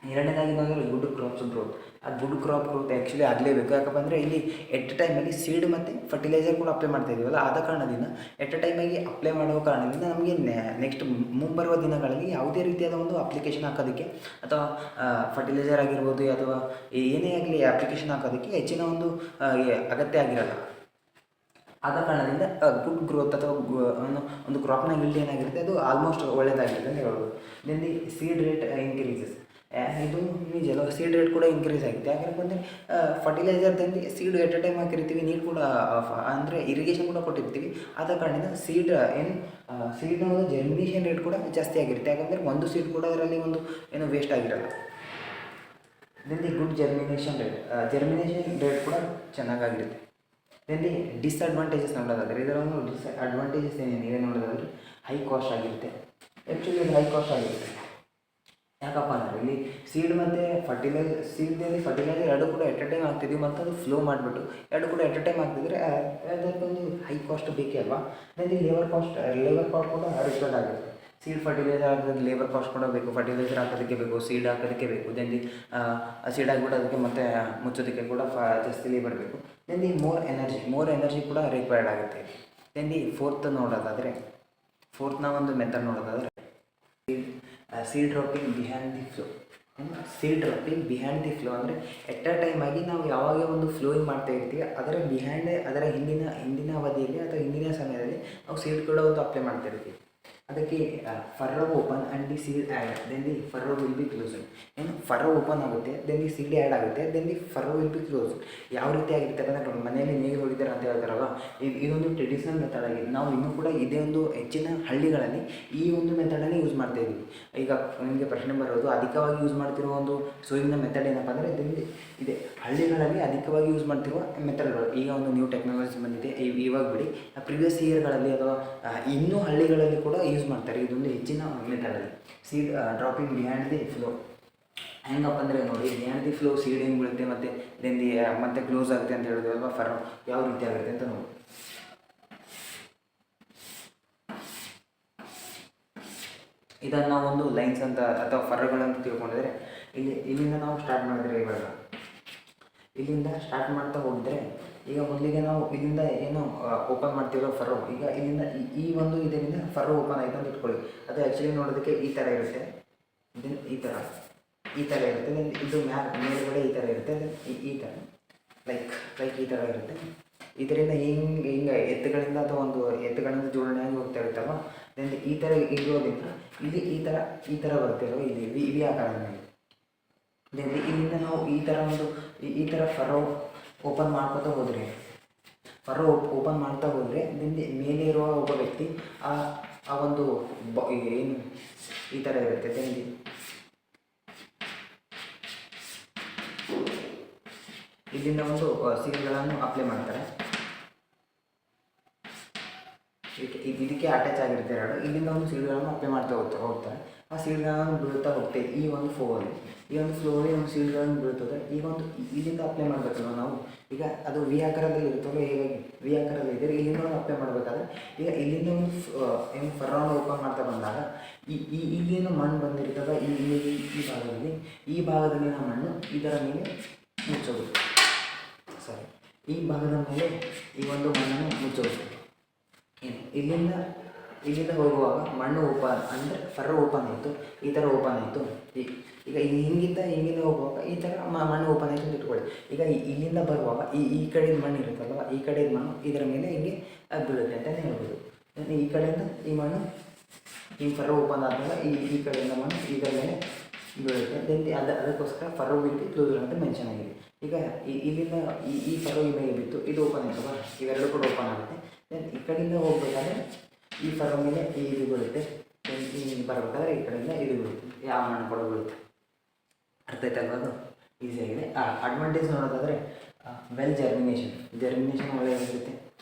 ಎರಡನೇದಾಗಿ ಬಂದರೆ ಗುಡ್ ಗ್ರೋತ್. ಆ ಗುಡ್ ಕ್ರಾಪ್ ಗ್ರೋತ್ ಆ್ಯಕ್ಚುಲಿ ಆಗಲೇಬೇಕು. ಯಾಕಪ್ಪ ಅಂದರೆ ಇಲ್ಲಿ ಎಟ್ ಟೈಮಲ್ಲಿ ಸೀಡ್ ಮತ್ತು ಫರ್ಟಿಲೈಸರ್ ಕೂಡ ಅಪ್ಲೈ ಮಾಡ್ತಾ ಇದ್ದೀವಲ್ಲ, ಆದ ಕಾರಣದಿಂದ ಎಟ್ ಟೈಮಾಗಿ ಅಪ್ಲೈ ಮಾಡುವ ಕಾರಣದಿಂದ ನಮಗೆ ನೆಕ್ಸ್ಟ್ ಮುಂಬರುವ ದಿನಗಳಲ್ಲಿ ಯಾವುದೇ ರೀತಿಯಾದ ಒಂದು ಅಪ್ಲಿಕೇಶನ್ ಹಾಕೋದಕ್ಕೆ ಅಥವಾ ಫರ್ಟಿಲೈಸರ್ ಆಗಿರ್ಬೋದು ಅಥವಾ ಏನೇ ಆಗಲಿ ಅಪ್ಲಿಕೇಶನ್ ಹಾಕೋದಕ್ಕೆ ಹೆಚ್ಚಿನ ಒಂದು ಅಗತ್ಯ ಆಗಿರಲ್ಲ. ಆದ ಕಾರಣದಿಂದ ಗುಡ್ ಗ್ರೋತ್ ಅಥವಾ ಒಂದು ಕ್ರಾಪ್ನ yield ಏನಾಗಿರುತ್ತೆ ಅದು ಆಲ್ಮೋಸ್ಟ್ ಒಳ್ಳೆಯದಾಗಿರುತ್ತೆ ಅಂತ ಹೇಳ್ಬೋದು. Then the seed rate increases. ಇದು ನಿಜ, ಸೀಡ್ ರೇಟ್ ಕೂಡ ಇನ್ಕ್ರೀಸ್ ಆಗುತ್ತೆ. ಯಾಕಂದರೆ ಅಂದರೆ ಫರ್ಟಿಲೈಸರ್ದಲ್ಲಿ ಸೀಡ್ ಎಟ್ ಎ ಟೈಮ್ ಹಾಕಿರ್ತೀವಿ, ನೀರು ಕೂಡ ಅಂದರೆ ಇರಿಗೇಷನ್ ಕೂಡ ಕೊಟ್ಟಿರ್ತೀವಿ. ಆದ ಕಾರಣದಿಂದ ಸೀಡ್ನ ಒಂದು ಜರ್ಮಿನೇಷನ್ ರೇಟ್ ಕೂಡ ಜಾಸ್ತಿ ಆಗಿರುತ್ತೆ. ಯಾಕಂದರೆ ಒಂದು ಸೀಡ್ ಕೂಡ ಅದರಲ್ಲಿ ಒಂದು ವೇಸ್ಟ್ ಆಗಿರಲ್ಲ. Then the good germination rate ಕೂಡ ಚೆನ್ನಾಗಾಗಿರುತ್ತೆ. ದೆನ್ ದಿ ಡಿಸ್ಅಡ್ವಾಂಟೇಜಸ್ ನೋಡೋದಾದರೆ ಇದರ ಒಂದು ಡಿಸ್ಅಡ್ವಾಂಟೇಜಸ್ ಏನೇನಿದೆ ನೋಡೋದಾದರೆ ಹೈ ಕಾಸ್ಟ್ ಆಗಿರುತ್ತೆ. ಆ್ಯಕ್ಚುಲಿ ಇದು ಹೈ ಕಾಸ್ಟ್ ಆಗಿರುತ್ತೆ. ಯಾಕಪ್ಪ ಅಂದರೆ ಇಲ್ಲಿ ಸೀಡ್ ಮತ್ತು ಫರ್ಟಿಲೈಸರ್ ಎರಡು ಕೂಡ ಎಟ್ ಎ ಟೈಮ್ ಹಾಕ್ತಿದ್ವಿ ಮತ್ತು ಅದು ಫ್ಲೋ ಮಾಡಿಬಿಟ್ಟು ಎರಡು ಕೂಡ ಎಟ್ ಎ ಟೈಮ್ ಹಾಕ್ತಿದ್ರೆ ಅದಕ್ಕೊಂದು ಹೈ ಕಾಸ್ಟ್ ಬೇಕೇ ಅಲ್ವಾ. ದೆನ್ ಲೇಬರ್ ಕಾಸ್ಟ್ ಕೂಡ ರಿಕ್ವೈರ್ಡ್ ಆಗುತ್ತೆ. ಸೀಡ್ ಫರ್ಟಿಲೈಸರ್ ಹಾಕಿದ್ರೆ ಲೇಬರ್ ಕಾಸ್ಟ್ ಕೂಡ ಬೇಕು, ಫರ್ಟಿಲೈಸರ್ ಹಾಕೋದಕ್ಕೆ ಬೇಕು, ಸೀಡ್ ಹಾಕೋದಕ್ಕೆ ಬೇಕು. ದೆನ್ ಸೀಡ್ ಹಾಕಿಬಿಟ್ಟು ಅದಕ್ಕೆ ಮತ್ತೆ ಮುಚ್ಚೋದಕ್ಕೆ ಕೂಡ ಜಾಸ್ತಿ ಲೇಬರ್ ಬೇಕು. ದೆನ್ ಮೋರ್ ಎನರ್ಜಿ ಕೂಡ ರಿಕ್ವೈರ್ಡ್ ಆಗುತ್ತೆ. ದೆನ್ ಫೋರ್ತ್ನ ಒಂದು ಮೆಥಡ್ ನೋಡೋದಾದರೆ seed dropping behind the plough. ಅಂದರೆ ಎಟ್ ಅ ಟೈಮ್ ಆಗಿ ನಾವು ಯಾವಾಗ ಒಂದು ಫ್ಲೋಯಿಂಗ್ ಮಾಡ್ತಾ ಇರ್ತೀವಿ ಅದರ ಹಿಂದಿನ ಅವಧಿಯಲ್ಲಿ ಅಥವಾ ಹಿಂದಿನ ಸಮಯದಲ್ಲಿ ನಾವು ಸೀಡ್ ಕೂಡ ಒಂದು ಅಪ್ಲೈ ಮಾಡ್ತಾ ಇರ್ತೀವಿ. ಅದಕ್ಕೆ furrow open and the seed add, then the furrow will be closed. ಏನು ಫರ್ರೋ ಓಪನ್ ಆಗುತ್ತೆ, ದೆನ್ ದಿ ಸೀಡ್ ಆ್ಯಡ್ ಆಗುತ್ತೆ, then the furrow will be closed. ಯಾವ ರೀತಿ ಆಗಿರುತ್ತೆ ಅಂದರೆ ಮನೆಯಲ್ಲಿ ನೀರು ಹೊಡಿತಾರೆ ಅಂತ ಹೇಳ್ತಾರಲ್ಲ, ಇದೊಂದು ಟ್ರೆಡಿಷನಲ್ ಮೆಥಡ್ ಆಗಿದೆ. ನಾವು ಇನ್ನೂ ಕೂಡ ಇದೇ ಒಂದು ಹೆಚ್ಚಿನ ಹಳ್ಳಿಗಳಲ್ಲಿ ಈ ಒಂದು ಮೆಥಡನ್ನು ಯೂಸ್ ಮಾಡ್ತಾ ಇದ್ದೀವಿ. ಈಗ ನಿಮಗೆ ಪ್ರಶ್ನೆ ಬರೋದು, ಅಧಿಕವಾಗಿ ಯೂಸ್ ಮಾಡ್ತಿರೋ ಒಂದು ಸೋಯಿಂಗ್ನ ಮೆಥಡ್ ಏನಪ್ಪ ಅಂದರೆ ಇದೆ ಹಳ್ಳಿಗಳಲ್ಲಿ ಅಧಿಕವಾಗಿ ಯೂಸ್ ಮಾಡ್ತಿರುವ ಮೆಥಡ್ಗಳು. ಈಗ ಒಂದು ನ್ಯೂ ಟೆಕ್ನಾಲಜಿ ಬಂದಿದೆ, ಇವಾಗ ಬಿಡಿ. ಪ್ರಿವಿಯಸ್ ಇಯರ್ಗಳಲ್ಲಿ ಅಥವಾ ಇನ್ನೂ ಹಳ್ಳಿಗಳಲ್ಲಿ ಕೂಡ ಯೂಸ್ ಮಾಡ್ತಾರೆ ಇದೊಂದು ಹೆಚ್ಚಿನ ಮೆಥಡಲ್ಲಿ. Seed dropping behind the plough ಹೆಂಗಪ್ಪ ಅಂದರೆ ನೋಡಿ, ಬಿಹೈಂಡ್ ದಿ ಫ್ಲೋ ಸೀಡ್ ಹೆಂಗೆ ಬೀಳುತ್ತೆ ಮತ್ತು ದೆನ್ ಮತ್ತೆ ಕ್ಲೋಸ್ ಆಗುತ್ತೆ ಅಂತ ಹೇಳಿದ್ವಿ ಅಲ್ವಾ, ಫರ್ರೋ ಯಾವ ರೀತಿ ಆಗುತ್ತೆ ಅಂತ ನೋಡಿ. ಇದನ್ನು ನಾವು ಒಂದು ಲೈನ್ಸ್ ಅಂತ ಅಥವಾ ಫರ್ರೋಗಳಂತ ತಿಳ್ಕೊಂಡಿದ್ರೆ ಇಲ್ಲಿಂದ ನಾವು ಸ್ಟಾರ್ಟ್ ಮಾಡಿದ್ರೆ, ಇಲ್ಲಿಂದ ಸ್ಟಾರ್ಟ್ ಮಾಡ್ತಾ ಹೋಗಿದ್ರೆ ಈಗ ಮೊದಲಿಗೆ ನಾವು ಇಲ್ಲಿಂದ ಏನು ಓಪನ್ ಮಾಡ್ತೀವೋ ಫರ್ರೋ, ಈಗ ಇಲ್ಲಿಂದ ಈ ಒಂದು ಇದರಿಂದ ಫರ್ರೋ ಓಪನ್ ಆಯಿತು ಅಂತ ಇಟ್ಕೊಳ್ಳಿ. ಅದು ಆ್ಯಕ್ಚುಲಿ ನೋಡೋದಕ್ಕೆ ಈ ಥರ ಇರುತ್ತೆ. ದೆನ್ ಈ ಥರ ಇರುತ್ತೆ. ದೆನ್ ಇದು ಮೇಲ್ಗಡೆ ಈ ಥರ ಇರುತ್ತೆ. ದೆನ್ ಈ ಥರ ಲೈಕ್ ಈ ಥರ ಇರುತ್ತೆ. ಇದರಿಂದ ಹಿಂಗೆ ಎತ್ತುಗಳಿಂದ ಅಥವಾ ಒಂದು ಎತ್ತುಗಳಿಂದ ಜೋಡಣೆಯಾಗಿ ಹೋಗ್ತಾ ಇರುತ್ತಲ್ವ. ದೆನ್ ಈ ಥರ ಇರೋದ್ರಿಂದ ಇಲ್ಲಿ ಈ ಥರ ಬರ್ತಿರೋ ಇಲ್ಲಿ ವಿ ಆಕಾರದ ಮೇಲೆ. ದೆನ್ ಇಲ್ಲಿಂದ ನಾವು ಈ ಥರ ಫರೋ ಓಪನ್ ಮಾಡ್ಕೊತಾ ಹೋದರೆ ದೆನ್ ಮೇಲೆ ಇರುವ ಒಬ್ಬ ವ್ಯಕ್ತಿ ಆ ಒಂದು ಏನು ಈ ಥರ ಇರುತ್ತೆ. ದೆನ್ ಇಲ್ಲಿಂದ ಒಂದು ಸೀಲ್ಗಳನ್ನು ಅಪ್ಲೈ ಮಾಡ್ತಾರೆ. ಇದಕ್ಕೆ ಅಟ್ಯಾಚ್ ಆಗಿರುತ್ತೆ ಎರಡು. ಇಲ್ಲಿಂದ ಒಂದು ಸೀಲ್ಗಳನ್ನು ಅಪ್ಲೈ ಮಾಡ್ತಾ ಹೋಗ್ತಾರೆ. ಆ ಸೀಲ್ಗಳನ್ನು ಬೀಳ್ತಾ ಹೋಗ್ತೇವೆ ಈ ಒಂದು ಫ್ಲೋವಲ್ಲಿ. ಈ ಒಂದು ಫ್ಲೋವಲ್ಲಿ ಒಂದು ಸೀಲ್ಗಳನ್ನು ಬೀಳ್ತದೆ. ಈಗ ಒಂದು ಇಲ್ಲಿಂದ ಅಪ್ಲೈ ಮಾಡಬೇಕಲ್ವ ನಾವು. ಈಗ ಅದು ವಿ ಆಕಾರದಲ್ಲಿ ಇರುತ್ತಲ್ಲ, ಹೀಗಾಗಿ ವಿ ಆಕಾರದಲ್ಲಿ ಇದ್ದರೆ ಇಲ್ಲಿಂದ ಒಂದು ಅಪ್ಲೈ ಮಾಡಬೇಕಾದ್ರೆ ಈಗ ಇಲ್ಲಿಂದ ಒಂದು ಏನು ಫರ್ರೌಂಡ್ ಓಪನ್ ಮಾಡ್ತಾ ಬಂದಾಗ ಇಲ್ಲೇನು ಮಣ್ಣು ಬಂದಿರ್ತದೆ ಈ ಭಾಗದಲ್ಲಿನ ಮಣ್ಣು ಇದರ ಮೇಲೆ ಮುಚ್ಚೋದು. ಈ ಭಾಗದ ಮೇಲೆ ಈ ಒಂದು ಮಣ್ಣನ್ನು ಮುಚ್ಚೋದು. ಇಲ್ಲಿಂದ ಹೋಗುವಾಗ ಮಣ್ಣು ಓಪನ್ ಅಂದರೆ ಫರ್ರ ಓಪನ್ ಆಯಿತು, ಈ ಥರ ಓಪನ್ ಆಯಿತು. ಈಗ ಹಿಂಗಿಂದ ಹೋಗುವಾಗ ಈ ಥರ ಮಣ್ಣು ಓಪನ್ ಆಯಿತು ಅಂತ ಇಟ್ಕೊಳ್ಳಿ. ಈಗ ಇಲ್ಲಿಂದ ಬರುವಾಗ ಈ ಕಡೆಯ ಮಣ್ಣು ಇರುತ್ತಲ್ವ, ಈ ಕಡೆಯ ಮಣ್ಣು ಇದರ ಮೇಲೆ ಹಿಂಗೆ ಬೀಳುತ್ತೆ ಅಂತಲೇ ಹೇಳ್ಬೋದು. ಈ ಕಡೆಯಿಂದ ಈ ಮಣ್ಣು ಹಿಂಗೆ ಫರ್ರ ಓಪನ್ ಆದಾಗ ಈ ಕಡೆಯಿಂದ ಮಣ್ಣು ಇದರ ಮೇಲೆ ಬೀಳುತ್ತೆ. ದೆನ್ ಅದಕ್ಕೋಸ್ಕರ ಫರ್ರೋ ವಿತ್ ಕ್ಲೋಸರ್ ಅಂತ ಮೆನ್ಷನ್ ಆಗಿದೆ. ಈಗ ಇಲ್ಲಿಂದ ಈ ಫರ್ರೋ ಮೇಲೆ ಬಿತ್ತು, ಇದು ಓಪನ್ ಆಯ್ತಲ್ಲ, ಇವೆರಡು ಕೂಡ ಓಪನ್ ಆಗುತ್ತೆ. ದೆನ್ ಈ ಕಡೆಯಿಂದ ಹೋಗ್ಬೇಕಾದ್ರೆ ಈ ಫರ್ರೋ ಮೇಲೆ ಇದು ಬೀಳುತ್ತೆ. ದೆನ್ ಬರಬೇಕಾದ್ರೆ ಈ ಕಡೆಯಿಂದ ಇದು ಬೀಳುತ್ತೆ, ಯಾವ ಮಣ್ಣು ಕೂಡ ಬೀಳುತ್ತೆ. ಅರ್ಥ ಆಯ್ತಲ್ವ? ಅದು ಈಸಿಯಾಗಿದೆ. ಅಡ್ವಾಂಟೇಜ್ ನೋಡೋದಾದರೆ ವೆಲ್ ಜರ್ಮಿನೇಷನ್ ಒಳ್ಳೆಯದಾಗಿರುತ್ತೆ.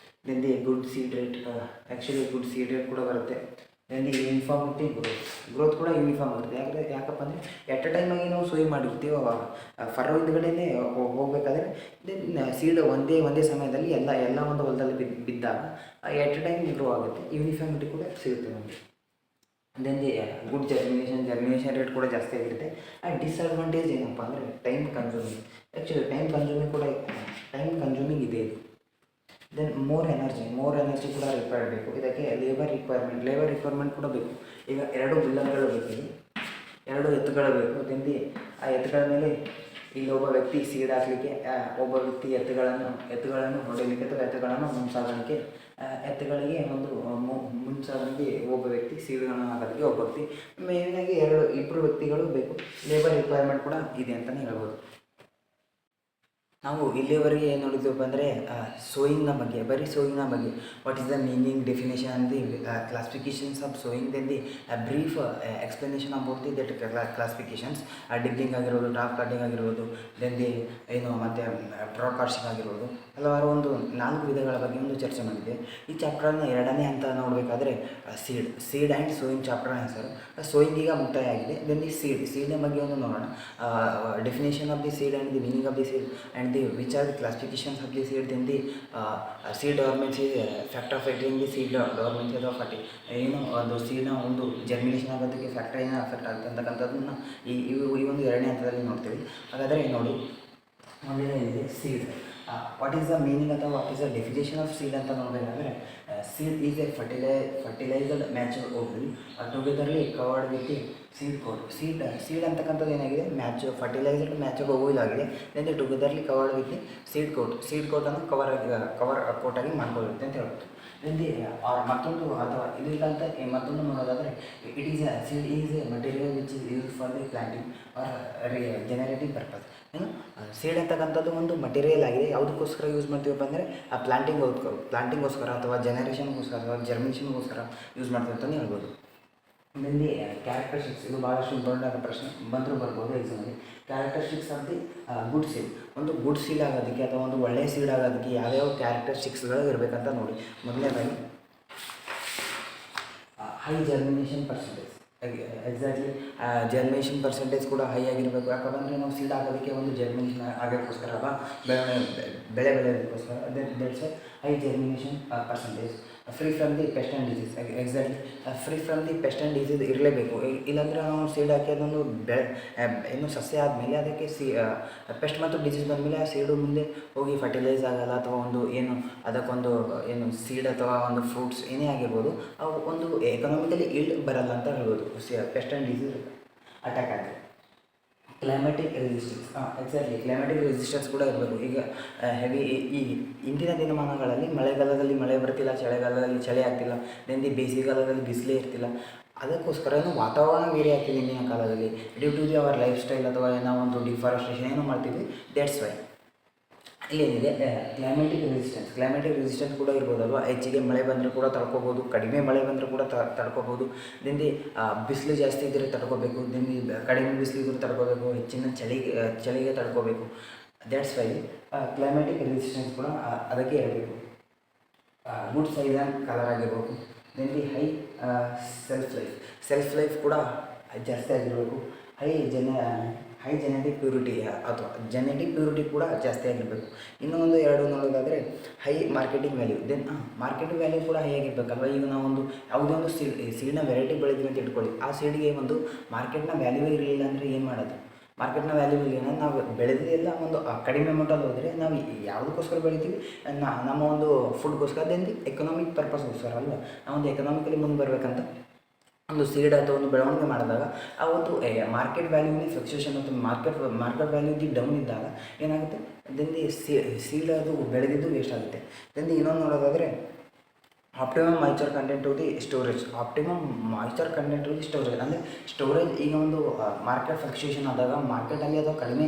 Then the good seed rate, actually good seed rate ಕೂಡ ಬರುತ್ತೆ. ದೆನ್ ದಿ ಯೂನಿಫಾರ್ಮಿಟಿ ಗ್ರೋತ್ ಕೂಡ ಯೂನಿಫಾರ್ಮ್ ಆಗುತ್ತೆ. ಯಾಕಪ್ಪ ಅಂದರೆ ಎಟ್ ಅ ಟೈಮಾಗಿ ನಾವು ಸೋಯಿ ಮಾಡಿರ್ತೀವಿ, ಅವಾಗ ಫರ್ರೋ ಹಿಂದ್ಗಡೆನೇ ಹೋಗಬೇಕಾದ್ರೆ ದೆನ್ ಸೀಡ್ ಒಂದೇ ಸಮಯದಲ್ಲಿ ಎಲ್ಲ ಒಂದು ಹೊಲದಲ್ಲಿ ಬಿದ್ದಾಗ ಎಟ್ ಅ ಟೈಮ್ ಗ್ರೋ ಆಗುತ್ತೆ. ಯೂನಿಫಾರ್ಮಿಟಿ ಕೂಡ ಸಿಗುತ್ತೆ ನಮಗೆ. Then the good germination rate ಕೂಡ ಜಾಸ್ತಿ ಆಗಿರುತ್ತೆ. ಡಿಸ್ಅಡ್ವಾಂಟೇಜ್ ಏನಪ್ಪ ಅಂದರೆ time consuming. Actually time consuming ಇದೆ ಇದು. ದೆನ್ ಮೋರ್ ಎನರ್ಜಿ ಕೂಡ ರಿಕ್ವೈರ್ಡ್ ಬೇಕು. ಇದಕ್ಕೆ ಲೇಬರ್ ರಿಕ್ವೈರ್ಮೆಂಟ್ ಕೂಡ ಬೇಕು. ಈಗ 2 ಬಿಲ್ಲರ್ಗಳು ಬೇಕು, 2 ಎತ್ತುಗಳು ಬೇಕು. ದೆನ್ ಆ ಎತ್ತುಗಳ ಮೇಲೆ ಇಲ್ಲಿ ಒಬ್ಬ ವ್ಯಕ್ತಿ ಸೀಡ್ ಹಾಕಲಿಕ್ಕೆ, ಒಬ್ಬ ವ್ಯಕ್ತಿ ಎತ್ತುಗಳನ್ನು ಹೊಡೆಯಲಿಕ್ಕೆ ಅಥವಾ ಎತ್ತುಗಳನ್ನು ಮುಂಸಾಗಲಿಕ್ಕೆ, ಎತ್ತುಗಳಿಗೆ ಮುಂಸಾಗಲಿಕ್ಕೆ ಒಬ್ಬ ವ್ಯಕ್ತಿ, ಸೀಡ್ಗಳನ್ನು ಹಾಕೋದಕ್ಕೆ ಒಬ್ಬ ವ್ಯಕ್ತಿ, ಮೇಯ್ನಾಗಿ ಇಬ್ಬರು ವ್ಯಕ್ತಿಗಳು ಬೇಕು. ಲೇಬರ್ ರಿಕ್ವೈರ್ಮೆಂಟ್ ಕೂಡ ಇದೆ ಅಂತಲೇ ಹೇಳ್ಬೋದು. ನಾವು ಇಲ್ಲಿಯವರೆಗೆ ಏನು ನೋಡಿದ್ವಪ್ಪ ಅಂದರೆ ಸೋಯಿಂಗ್ನ ಬಗ್ಗೆ, ಬರೀ ಸೋಯಿಂಗ್ನ ಬಗ್ಗೆ. What is the meaning, definition and the classifications of sowing. Then the brief explanation about the that classifications. Digging ಆಗಿರ್ಬೋದು, ಡ್ರಾಪ್ ಕಟಿಂಗ್ ಆಗಿರ್ಬೋದು, ದೆನ್ ದಿ ಮತ್ತು ಬ್ರಾಡ್ಕಾಸ್ಟಿಂಗ್ ಆಗಿರ್ಬೋದು, ಹಲವಾರು ಒಂದು 4 ವಿಧಗಳ ಬಗ್ಗೆ ಒಂದು ಚರ್ಚೆ ಮಾಡಿದ್ದೆ. ಈ ಚಾಪ್ಟರ್ನ 2ನೇ ಹಂತ ನೋಡಬೇಕಾದ್ರೆ ಸೀಡ್ ಆ್ಯಂಡ್ ಸೋಯಿಂಗ್ ಚಾಪ್ಟರ್ನ ಹೆಸರು. ಸೋಯಿಂಗ್ ಈಗ ಮುಕ್ತಾಯ ಆಗಿದೆ. ದೆನ್ ದಿ ಸೀಡ್ನ ಬಗ್ಗೆ ಒಂದು ನೋಡೋಣ. Definition of the seed and the meaning of the seed and which are the classifications of the seed. Then the seed dormancy, factor of affecting the seed dormancy ಅಥವಾ ಒಂದು ಸೀಡ್ನ ಒಂದು germination ಆಗೋದಕ್ಕೆ factor ಏನೋ affect ಆಗುತ್ತೆ ಅಂತಕ್ಕಂಥದ್ದನ್ನು ಈ ಒಂದು 2ನೇ ಹಂತದಲ್ಲಿ ನೋಡ್ತೀವಿ. ಹಾಗಾದರೆ ನೋಡಿ, ಮೊದಲನೇದಿದೆ seed. What is the meaning ಅಥವಾ what is the definition of seed ಅಂತ ನೋಡಬೇಕಾದ್ರೆ, seed is a fertilised mature ovule ಟುಗೆದರ್ಲಿ covered with seed coat. Seed ಅಂತಕ್ಕಂಥದ್ದು ಏನಾಗಿದೆ, ಫರ್ಟಿಲೈಸ್ಡ್ ಮ್ಯಾಚುರ್ ಓವಲ್ ಆಗಿದೆ. ದೆನ್ ಟುಗೆದರ್ಲಿ ಕವರ್ಡ್ ವಿತ್ ಸೀಡ್ ಕೋಟನ್ನು ಕವರ್ ಕೋಟಾಗಿ ಮಾಡ್ಕೊಳ್ಳುತ್ತೆ ಅಂತ ಹೇಳ್ಬೋದು. ದೆನ್ ಮತ್ತೊಂದು ಅಥವಾ ಇದಿಲ್ಲ ಅಂತ ಮತ್ತೊಂದು ನೋಡೋದಾದರೆ, seed is a material which is use for the planting or generating purpose. Seed ಅಂತಕ್ಕಂಥದ್ದು ಒಂದು ಮಟೀರಿಯಲ್ ಆಗಿದೆ. ಯಾವುದಕ್ಕೋಸ್ಕರ ಯೂಸ್ ಮಾಡ್ತೀವಪ್ಪ ಅಂದರೆ ಆ ಪ್ಲಾಂಟಿಂಗೋಸ್ಕರ ಅಥವಾ ಜನರೇಷನ್ಗೋಸ್ಕರ ಅಥವಾ ಜರ್ಮಿನೇಷನ್ಗೋಸ್ಕರ ಯೂಸ್ ಮಾಡ್ತೀವಿ ಅಂತಲೇ ಹೇಳ್ಬೋದು. ಇಲ್ಲಿ ಕ್ಯಾರೆಕ್ಟರಿಸ್ಟಿಕ್ಸ್, ಇದು ಭಾಳಷ್ಟು ಇಂಪಾರ್ಟೆಂಟ್ ಆದ ಪ್ರಶ್ನೆ ಬರ್ಬೋದು ಎಕ್ಸಾಮಲ್ಲಿ. Characteristics of the good seed. ಒಂದು ಗುಡ್ ಸೀಡ್ ಆಗೋದಕ್ಕೆ ಅಥವಾ ಒಂದು ಒಳ್ಳೆಯ ಸೀಡ್ ಆಗೋದಕ್ಕೆ ಯಾವ್ಯಾವ ಕ್ಯಾರೆಕ್ಟರಿಸ್ಟಿಕ್ಸ್ಗಳು ಇರಬೇಕಂತ ನೋಡಿ. ಮೊದಲನೇದಾಗಿ high germination percentage. Exactly germination percentage ಕೂಡ ಹೈ ಆಗಿರಬೇಕು. ಯಾಕಂದರೆ ನಾವು ಸೀಡ್ ಆಗೋದಕ್ಕೆ ಒಂದು ಜರ್ಮಿನೇಷನ್ ಆಗೋಕ್ಕೋಸ್ಕರ ಅಲ್ವಾ, ಬೆಳೆ ಬೆಳೆಯೋದಕ್ಕೋಸ್ಕರ. That's high germination percentage. Free from the pest and disease. Exactly free from the pest and disease ಇರಲೇಬೇಕು. ಇಲ್ಲಾಂದರೆ ನಾವು ಸೀಡ್ ಹಾಕಿ ಅದೊಂದು ಏನು ಸಸ್ಯ ಆದಮೇಲೆ ಅದಕ್ಕೆ ಪೆಸ್ಟ್ ಮತ್ತು ಡಿಸೀಸ್ ಬಂದಮೇಲೆ ಆ ಸೀಡು ಮುಂದೆ ಹೋಗಿ ಫರ್ಟಿಲೈಸ್ ಆಗೋಲ್ಲ, ಅಥವಾ ಒಂದು ಅದಕ್ಕೊಂದು ಸೀಡ್ ಅಥವಾ ಒಂದು ಫ್ರೂಟ್ಸ್ ಏನೇ ಆಗಿರ್ಬೋದು, ಅವು ಒಂದು ಎಕನಾಮಿಕಲಿ ಇಲ್ಡ್ ಬರಲ್ಲ ಅಂತ ಹೇಳ್ಬೋದು ಪೆಸ್ಟ್ ಆ್ಯಂಡ್ ಡಿಸೀಸ್ ಅಟ್ಯಾಕ್ ಆಗುತ್ತೆ. Climatic resistance, exactly climatic resistance ಕೂಡ ಇರಬೇಕು. ಈಗ ಹೆವಿ ಈ ಇಂದಿನ ದಿನಮಾನಗಳಲ್ಲಿ ಮಳೆಗಾಲದಲ್ಲಿ ಮಳೆ ಬರ್ತಿಲ್ಲ, ಚಳಿಗಾಲದಲ್ಲಿ ಚಳಿ ಆಗ್ತಿಲ್ಲ, ಬೇಸಿಗೆಗಾಲದಲ್ಲಿ ಬಿಸಿಲೇ ಇರ್ತಿಲ್ಲ. ಅದಕ್ಕೋಸ್ಕರನೂ ವಾತಾವರಣ ಬೇರೆ ಆಗ್ತಿದೆ ಇಂದಿನ ಕಾಲದಲ್ಲಿ due to the our lifestyle, ಅಥವಾ ನಾವೊಂದು ಡಿಫಾರೆಸ್ಟೇಷನ್ ಏನೋ ಮಾಡ್ತೀವಿ. ದಟ್ಸ್ ವೈ ಇಲ್ಲೇನಿದೆ ಕ್ಲೈಮೆಟಿಕ್ ರೆಸಿಸ್ಟೆನ್ಸ್ ಕೂಡ ಇರ್ಬೋದಲ್ವ. ಹೆಚ್ಚಿಗೆ ಮಳೆ ಬಂದರೆ ಕೂಡ ತಡ್ಕೋಬೋದು, ಕಡಿಮೆ ಮಳೆ ಬಂದರೆ ಕೂಡ ತಡ್ಕೋಬೋದು. ದೆನ್ ಬಿಸಿಲು ಜಾಸ್ತಿ ಇದ್ದರೆ ತಡ್ಕೋಬೇಕು, ಕಡಿಮೆ ಬಿಸಿಲು ಇದ್ದರೆ ತಡ್ಕೋಬೇಕು, ಹೆಚ್ಚಿನ ಚಳಿಗೆ ತಡ್ಕೋಬೇಕು. ದ್ಯಾಟ್ಸ್ ವೈ ಕ್ಲೈಮೆಟಿಕ್ ರೆಸಿಸ್ಟೆನ್ಸ್ ಕೂಡ ಅದಕ್ಕೆ ಇರಬೇಕು. ಗುಡ್ ಸೈಜ್ ಆ್ಯಂಡ್ ಕಲರ್ ಆಗಿರ್ಬೇಕು. ದೆನ್ ಹೈ ಸೆಲ್ಫ್ ಲೈಫ್ ಕೂಡ ಜಾಸ್ತಿ ಆಗಿರಬೇಕು. ಹೈ ಜೆನೆಟಿಕ್ ಪ್ಯೂರಿಟಿ ಅಥವಾ ಜೆನೆಟಿಕ್ ಪ್ಯೂರಿಟಿ ಕೂಡ ಜಾಸ್ತಿ ಆಗಿರಬೇಕು. ಇನ್ನೂ ಒಂದು ಎರಡು ನೋಡೋದಾದರೆ high marketing value. Then marketing value ಕೂಡ ಹೈ ಆಗಿರಬೇಕಲ್ವ. ಈಗ ನಾವೊಂದು ಯಾವುದೋ ಒಂದು ಸೀಡ್ನ ವೆರೈಟಿ ಬೆಳೆದ್ವಿ ಅಂತ ಇಟ್ಕೊಳ್ಳಿ, ಆ ಸೀಡ್ಗೆ ಒಂದು ಮಾರ್ಕೆಟ್ನ ವ್ಯಾಲ್ಯೂ ಇರಲಿಲ್ಲ ಅಂದರೆ ಏನು ಮಾಡೋದು? ಮಾರ್ಕೆಟ್ನ ವ್ಯಾಲ್ಯೂ ಇಲ್ಲ, ನಾವು ಬೆಳೆದಿಲ್ಲ ಒಂದು ಕಡಿಮೆ ಅಮೌಂಟಲ್ಲಿ ಹೋದರೆ ನಾವು ಯಾವುದಕ್ಕೋಸ್ಕರ ಬೆಳಿತೀವಿ? ನಮ್ಮ ಒಂದು ಫುಡ್ಗೋಸ್ಕರ, ದೆನ್ ಎಕನಾಮಿಕ್ ಪರ್ಪಸ್ಗೋಸ್ಕರ ಅಲ್ವ. ನಾವೊಂದು ಎಕನಾಮಿಕಲಿ ಮುಂದೆ ಬರಬೇಕಂತ ಒಂದು ಸೀಡ್ ಅಥವಾ ಒಂದು ಬೆಳವಣಿಗೆ ಮಾಡಿದಾಗ ಆ ಒಂದು ಮಾರ್ಕೆಟ್ ವ್ಯಾಲ್ಯೂನೇ ಫ್ಲಕ್ಚುಯೇಷನ್ ಅಥವಾ ಮಾರ್ಕೆಟ್ ವ್ಯಾಲ್ಯೂ ಡೌನ್ ಇದ್ದಾಗ ಏನಾಗುತ್ತೆ? ದೆನ್ ಸೀಡ್ ಅದು ಬೆಳೆದಿದ್ದು ವೇಸ್ಟ್ ಆಗುತ್ತೆ. ದೆನ್ ಇನ್ನೊಂದು ನೋಡೋದಾದರೆ optimum moisture content to the storage. ಅಂದರೆ ಸ್ಟೋರೇಜ್ ಈಗ ಒಂದು ಮಾರ್ಕೆಟ್ ಫ್ಲಕ್ಚುಯೇಷನ್ ಆದಾಗ, ಮಾರ್ಕೆಟಲ್ಲಿ ಅದು ಕಡಿಮೆ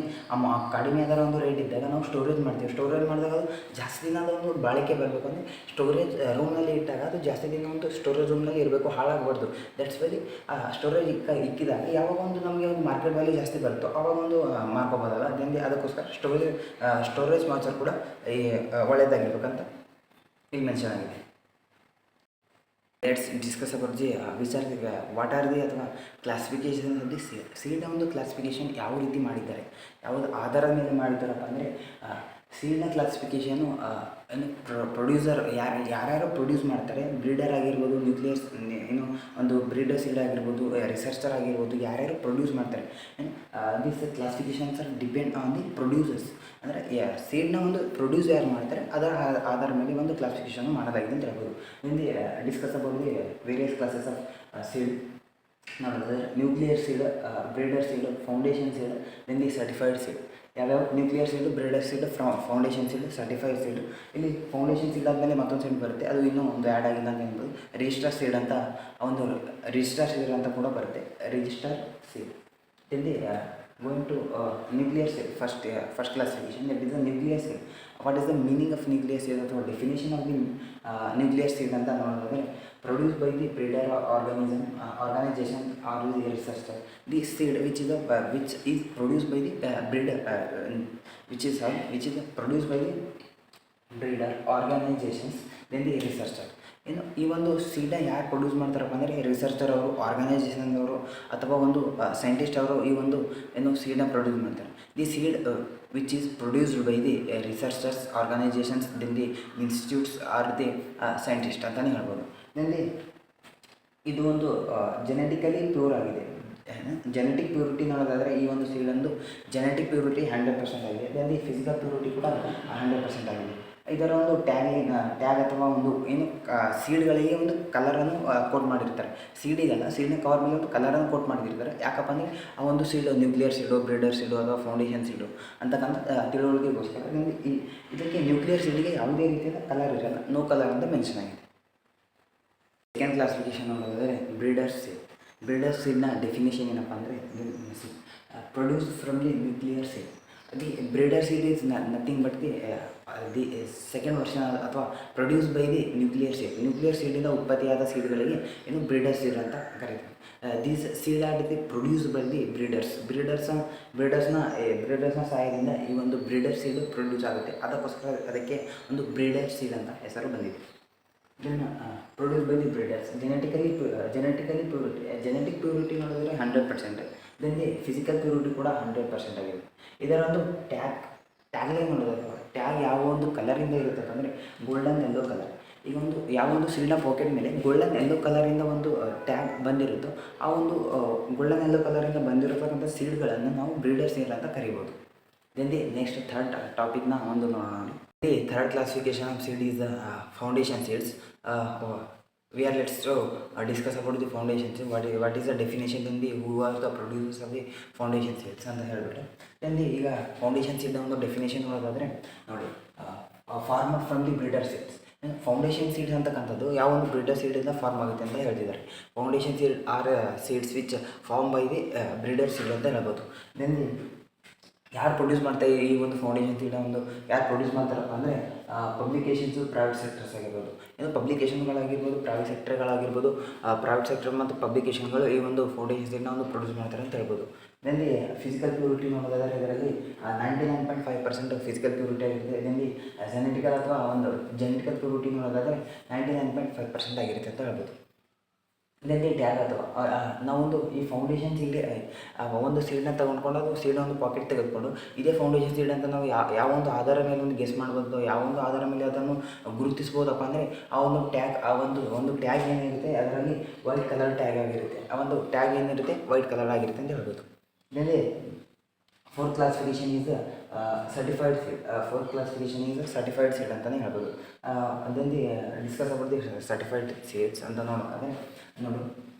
ಅದರ ಒಂದು ರೇಟ್ ಇದ್ದಾಗ ನಾವು ಸ್ಟೋರೇಜ್ ಮಾಡ್ತೀವಿ. ಸ್ಟೋರೇಜ್ ಮಾಡಿದಾಗ ಅದು ಜಾಸ್ತಿ ದಿನ ಅದೊಂದು ಬಾಳಿಕೆ ಬರಬೇಕು. ಅಂದರೆ ಸ್ಟೋರೇಜ್ ರೂಮ್ನಲ್ಲಿ ಇಟ್ಟಾಗ ಅದು ಜಾಸ್ತಿ ದಿನ ಒಂದು ಸ್ಟೋರೇಜ್ ರೂಮ್ನಲ್ಲಿ ಇರಬೇಕು, ಹಾಳಾಗಬಾರ್ದು. ದಟ್ಸ್ ವೈ ಸ್ಟೋರೇಜ್ ಇಕ್ಕಿದಾಗ ಯಾವಾಗ ಒಂದು ನಮಗೆ ಒಂದು ಮಾರ್ಕೆಟ್ ವ್ಯಾಲ್ಯೂ ಜಾಸ್ತಿ ಬರುತ್ತೋ ಆವಾಗ ಒಂದು ಮಾರ್ಕೋಬೋದಲ್ಲ. ದೆನ್ ಅದಕ್ಕೋಸ್ಕರ ಸ್ಟೋರೇಜ್ ಮಾಯ್ಚರ್ ಕೂಡ ಒಳ್ಳೆಯದಾಗಿರ್ಬೇಕಂತ ಇಲ್ಲಿ ಮೆನ್ಷನ್ ಆಗಿದೆ. Let's discuss about the what are the ಅಥವಾ ಕ್ಲಾಸಿಫಿಕೇಷನ್ ಆಫ್ ದಿ ಸೀಡ್ನ ಒಂದು ಕ್ಲಾಸಿಫಿಕೇಷನ್ ಯಾವ ರೀತಿ ಮಾಡಿದ್ದಾರೆ, ಯಾವುದು ಆಧಾರದ ಮೇಲೆ ಮಾಡಿದ್ದಾರಪ್ಪ ಅಂದರೆ ಸೀಡ್ನ ಕ್ಲಾಸಿಫಿಕೇಷನು ಪ್ರೊಡ್ಯೂಸರ್ ಯಾರ್ಯಾರು ಪ್ರೊಡ್ಯೂಸ್ ಮಾಡ್ತಾರೆ, ಬ್ರೀಡರ್ ಆಗಿರ್ಬೋದು, ನ್ಯೂಕ್ಲಿಯಸ್ ಏನು ಒಂದು ಬ್ರೀಡರ್ ಸೀಡ್ ಆಗಿರ್ಬೋದು, ರಿಸರ್ಚರ್ ಆಗಿರ್ಬೋದು, ಯಾರ್ಯಾರು ಪ್ರೊಡ್ಯೂಸ್ ಮಾಡ್ತಾರೆ. This classifications are depend on the producers. ಅಂದರೆ ಸೀಡ್ನ ಒಂದು ಪ್ರೊಡ್ಯೂಸ್ ಯಾರು ಮಾಡ್ತಾರೆ ಅದರ ಆಧಾರ ಮೇಲೆ ಒಂದು ಕ್ಲಾಸಿಫಿಕೇಷನ್ ಮಾಡೋದಾಗಿದೆ ಅಂತ ಹೇಳ್ಬೋದು. ಹಿಂದೆ discuss about the various classes of seed ನೋಡೋದಾದರೆ nuclear seed, breeder seed, foundation seed, then the certified seed. ಯಾವ್ಯಾವ nuclear seed, breeder seed, foundation seed, certified seed. ಇಲ್ಲಿ ಫೌಂಡೇಶನ್ ಸೀಡ್ ಆದಮೇಲೆ ಮತ್ತೊಂದು ಸೀಡ್ ಬರುತ್ತೆ, ಅದು ಇನ್ನೂ ಒಂದು ಆ್ಯಡ್ ಆಗಿಲ್ಲ ಅಂತ ಹೇಳ್ಬೋದು. ರಿಜಿಸ್ಟರ್ ಸೀಡ್ ಅಂತ ಒಂದು ರಿಜಿಸ್ಟರ್ ಸೀಡ್ ಅಂತ ಕೂಡ ಬರುತ್ತೆ, ರಿಜಿಸ್ಟರ್ ಸೀಡ್. ಇಲ್ಲಿ going to nuclear seed, first classification that is the nuclear seed. What is the meaning of nuclear seed ಅಥವಾ definition of the nuclear seed ಅಂತ ನೋಡೋದಾದರೆ produced by the breeder organization or the researcher. The seed which is produced by the breeder, which is produced by the breeder organizations, then the researcher. ಇನ್ನು ಈ ಒಂದು ಸೀಡ್ನ ಯಾರು produce ಮಾಡ್ತಾರಪ್ಪ ಅಂದರೆ researcher ಅವರು, organisation ಅವರು ಅಥವಾ ಒಂದು ಸೈಂಟಿಸ್ಟ್ ಅವರು ಈ ಒಂದು ಸೀಡ್ನ ಪ್ರೊಡ್ಯೂಸ್ ಮಾಡ್ತಾರೆ. The seed which is produced by the researchers, organisations, then the institutes are the scientist ಅಂತಲೇ ಹೇಳ್ಬೋದು. ದೆನ್ ಇದು ಒಂದು ಜೆನೆಟಿಕಲಿ ಪ್ಯೂರ್ ಆಗಿದೆ. ಜೆನೆಟಿಕ್ ಪ್ಯೂರಿಟಿ ನೋಡೋದಾದರೆ ಈ ಒಂದು ಸೀಡೊಂದು ಜೆನೆಟಿಕ್ ಪ್ಯೂರಿಟಿ 100% ಆಗಿದೆ. ದೆನ್ ದಿ ಫಿಸಿಕಲ್ ಪ್ಯೂರಿಟಿ ಕೂಡ 100% ಆಗಿದೆ. ಇದರ ಒಂದು ಟ್ಯಾಗ್ ಅಥವಾ ಒಂದು ಏನು ಸೀಡ್ಗಳಿಗೆ ಒಂದು ಕಲರನ್ನು ಕೋಟ್ ಮಾಡಿರ್ತಾರೆ. ಸೀಡಿಗಲ್ಲ, ಸೀಡ್ನ ಕವರ್ ಮೇಲೆ ಒಂದು ಕಲರನ್ನು ಕೋಟ್ ಮಾಡಿರ್ತಾರೆ. ಯಾಕಪ್ಪ ಅಂದರೆ ಆ ಒಂದು ಸೀಡು ನ್ಯೂಕ್ಲಿಯರ್ ಸೀಡು, ಬ್ರೀಡರ್ ಸೀಡು ಅಥವಾ ಫೌಂಡೇಶನ್ ಸೀಡು ಅಂತಕ್ಕಂಥ ತಿಳುವಳಿಕೆಗೋಸ್ಕರ ಇದಕ್ಕೆ ನ್ಯೂಕ್ಲಿಯರ್ ಸೀಡಿಗೆ ಯಾವುದೇ ರೀತಿಯ ಕಲರ್ ಇರಲ್ಲ, ನೋ ಕಲರ್ ಅಂತ ಮೆನ್ಷನ್ ಆಗಿದೆ. ಸೆಕೆಂಡ್ ಕ್ಲಾಸಿಫಿಕೇಷನ್ ನೋಡೋದಾದರೆ ಬ್ರೀಡರ್ ಸೀಡ್ನ ಡೆಫಿನೇಷನ್ ಏನಪ್ಪ ಅಂದರೆ produce from the nuclear seed. The breeder seed is nothing but the second version ಅಥವಾ ಪ್ರೊಡ್ಯೂಸ್ ಬೈ ದಿ ನ್ಯೂಕ್ಲಿಯರ್ ಸೀಡಿಂದ ಉತ್ಪತ್ತಿಯಾದ ಸೀಡ್ಗಳಿಗೆ ಏನು ಬ್ರೀಡರ್ ಸೀಡ್ ಅಂತ ಕರೀತಾರೆ. These seed are the produce by the ಬ್ರೀಡರ್ಸ್ನ ಸಹಾಯದಿಂದ ಈ ಒಂದು ಬ್ರೀಡರ್ ಸೀಡ್ ಪ್ರೊಡ್ಯೂಸ್ ಆಗುತ್ತೆ. ಅದಕ್ಕೋಸ್ಕರ ಅದಕ್ಕೆ ಒಂದು ಬ್ರೀಡರ್ ಸೀಡ್ ಅಂತ ಹೆಸರು ಬಂದಿದೆ. ಇದನ್ನು produce by the breeders. Genetic purity ನೋಡಿದ್ರೆ 100%. ದೆನ್ ದಿ ಫಿಸಿಕಲ್ ಪ್ಯೂರಿಟಿ ಕೂಡ 100% ಆಗಿದೆ. ಇದರ ಒಂದು ಟ್ಯಾಗ್ಲೈನ್ ನೋಡೋದು, ಟ್ಯಾಗ್ ಯಾವ ಒಂದು ಕಲರಿಂದ ಇರುತ್ತಪ್ಪ ಅಂದರೆ ಗೋಲ್ಡನ್ ಯೆಲ್ಲೋ ಕಲರ್. ಈಗ ಒಂದು ಯಾವ ಒಂದು ಸೀಡ್ನ ಪಾಕೆಟ್ ಮೇಲೆ ಗೋಲ್ಡನ್ ಯೆಲ್ಲೋ ಕಲರಿಂದ ಒಂದು ಟ್ಯಾಗ್ ಬಂದಿರುತ್ತೋ ಆ ಒಂದು ಗೋಲ್ಡನ್ ಯೆಲ್ಲೋ ಕಲರಿಂದ ಬಂದಿರತಕ್ಕಂಥ ಸೀಡ್ಗಳನ್ನು ನಾವು ಬ್ರೀಡರ್ ಸೀಡ್ ಅಂತ ಕರಿಬೋದು. ದೆನ್ ದಿ ನೆಕ್ಸ್ಟ್ ಥರ್ಡ್ ಟಾಪಿಕ್ನ ಒಂದು ನೋಡೋಣ. The third classification of seed is the foundation seeds. we are let's discuss about the foundations. What is the definition in the who are the producers of the foundation seeds ಅಂತ ಹೇಳ್ಬಿಟ್ಟು ಇಲ್ಲಿ ಈಗ foundation seed ಒಂದು definition ನೋಡೋದಾದರೆ ನೋಡಿ, form from the breeder seeds. Foundation seeds ಅಂತಕ್ಕಂಥದ್ದು ಯಾವ ಒಂದು ಬ್ರೀಡರ್ ಸೀಡಿಂದ ಫಾರ್ಮ್ ಆಗುತ್ತೆ ಅಂತ ಹೇಳ್ತಿದ್ದಾರೆ. Foundation seed are seeds which form by the breeder seed ಅಂತ ಹೇಳ್ಬೋದು. ದೆನ್ ಯಾರು ಪ್ರೊಡ್ಯೂಸ್ ಮಾಡ್ತಾರೆ ಈ ಒಂದು ಫೌಂಡೇಶನ್ ಸೀಡ್ ಒಂದು ಯಾರು ಪ್ರೊಡ್ಯೂಸ್ ಮಾಡ್ತಾರಪ್ಪ ಅಂದರೆ ಪಬ್ಲಿಕೇಶನ್ಸು, ಪ್ರೈವೇಟ್ ಸೆಕ್ಟರ್ಸ್ ಆಗಿರ್ಬೋದು. ಏನು ಪಬ್ಲಿಕೇಶನ್ಗಳಾಗಿರ್ಬೋದು, ಪ್ರೈವೇಟ್ ಸೆಕ್ಟರ್ಗಳಾಗಿರ್ಬೋದು. ಪ್ರೈವೇಟ್ ಸೆಕ್ಟರ್ ಮತ್ತು ಪಬ್ಲಿಕೇಶನ್ಗಳು ಈ ಒಂದು ಫೌಂಡೇಶನ್ ಸೀಡ್ನ ಒಂದು ಪ್ರೊಡ್ಯೂಸ್ ಮಾಡ್ತಾರೆ ಅಂತ ಹೇಳ್ಬೋದು. ಇದರಲ್ಲಿ ಫಿಸಿಕಲ್ ಪ್ಯೂರಿಟಿ ನೋಡೋದಾದರೆ ಇದರಲ್ಲಿ 99.5% ಫಿಸಿಕಲ್ ಪ್ಯೂರಿಟಿ ಆಗಿರುತ್ತೆ. ಇದರಲ್ಲಿ ಜೆನೆಟಿಕಲ್ ಅಥವಾ ಒಂದು ಜೆನೆಟಿಕಲ್ ಪ್ಯೂರಿಟಿ ನೋಡೋದಾದರೆ 99.5% ಆಗಿರುತ್ತೆ ಅಂತ ಹೇಳ್ಬೋದು. ಇದರಲ್ಲಿ ಟ್ಯಾಗ್ ಅಥವಾ ನಾವೊಂದು ಈ ಫೌಂಡೇಶನ್ ಸೀಡ್ ಒಂದು ಸೀಡನ್ನ ತೊಗೊಂಡ್ಕೊಂಡು ಅದು ಸೀಡ್ ಒಂದು ಪಾಕೆಟ್ ತೆಗೆದುಕೊಂಡು ಇದೇ ಫೌಂಡೇಶನ್ ಸೀಡ್ ಅಂತ ನಾವು ಯಾವ ಒಂದು ಆಧಾರ ಮೇಲೆ ಒಂದು ಗೆಸ್ ಮಾಡ್ಬೋದು, ಯಾವ ಒಂದು ಆಧಾರ ಮೇಲೆ ಅದನ್ನು ಗುರುತಿಸ್ಬೋದಪ್ಪ ಅಂದರೆ ಆ ಒಂದು ಟ್ಯಾಗ್, ಆ ಒಂದು ಟ್ಯಾಗ್ ಏನಿರುತ್ತೆ ಅದರಲ್ಲಿ ವೈಟ್ ಕಲರ್ ಟ್ಯಾಗ್ ಆಗಿರುತ್ತೆ. ಆ ಒಂದು ಟ್ಯಾಗ್ ಏನಿರುತ್ತೆ ವೈಟ್ ಕಲರ್ ಆಗಿರುತ್ತೆ ಅಂತ ಹೇಳ್ಬೋದು. ಇದರಲ್ಲಿ fourth classification is certified seed. Fourth classification is certified seed ಅಂತಲೇ ಹೇಳ್ಬೋದು. ಅದರಲ್ಲಿ ಡಿಸ್ಕಸ್ ಆಗ್ಬೋದು ಸರ್ಟಿಫೈಡ್ ಸೀಡ್ಸ್ ಅಂತ ನೋಡೋದಾದರೆ ನೋಡು,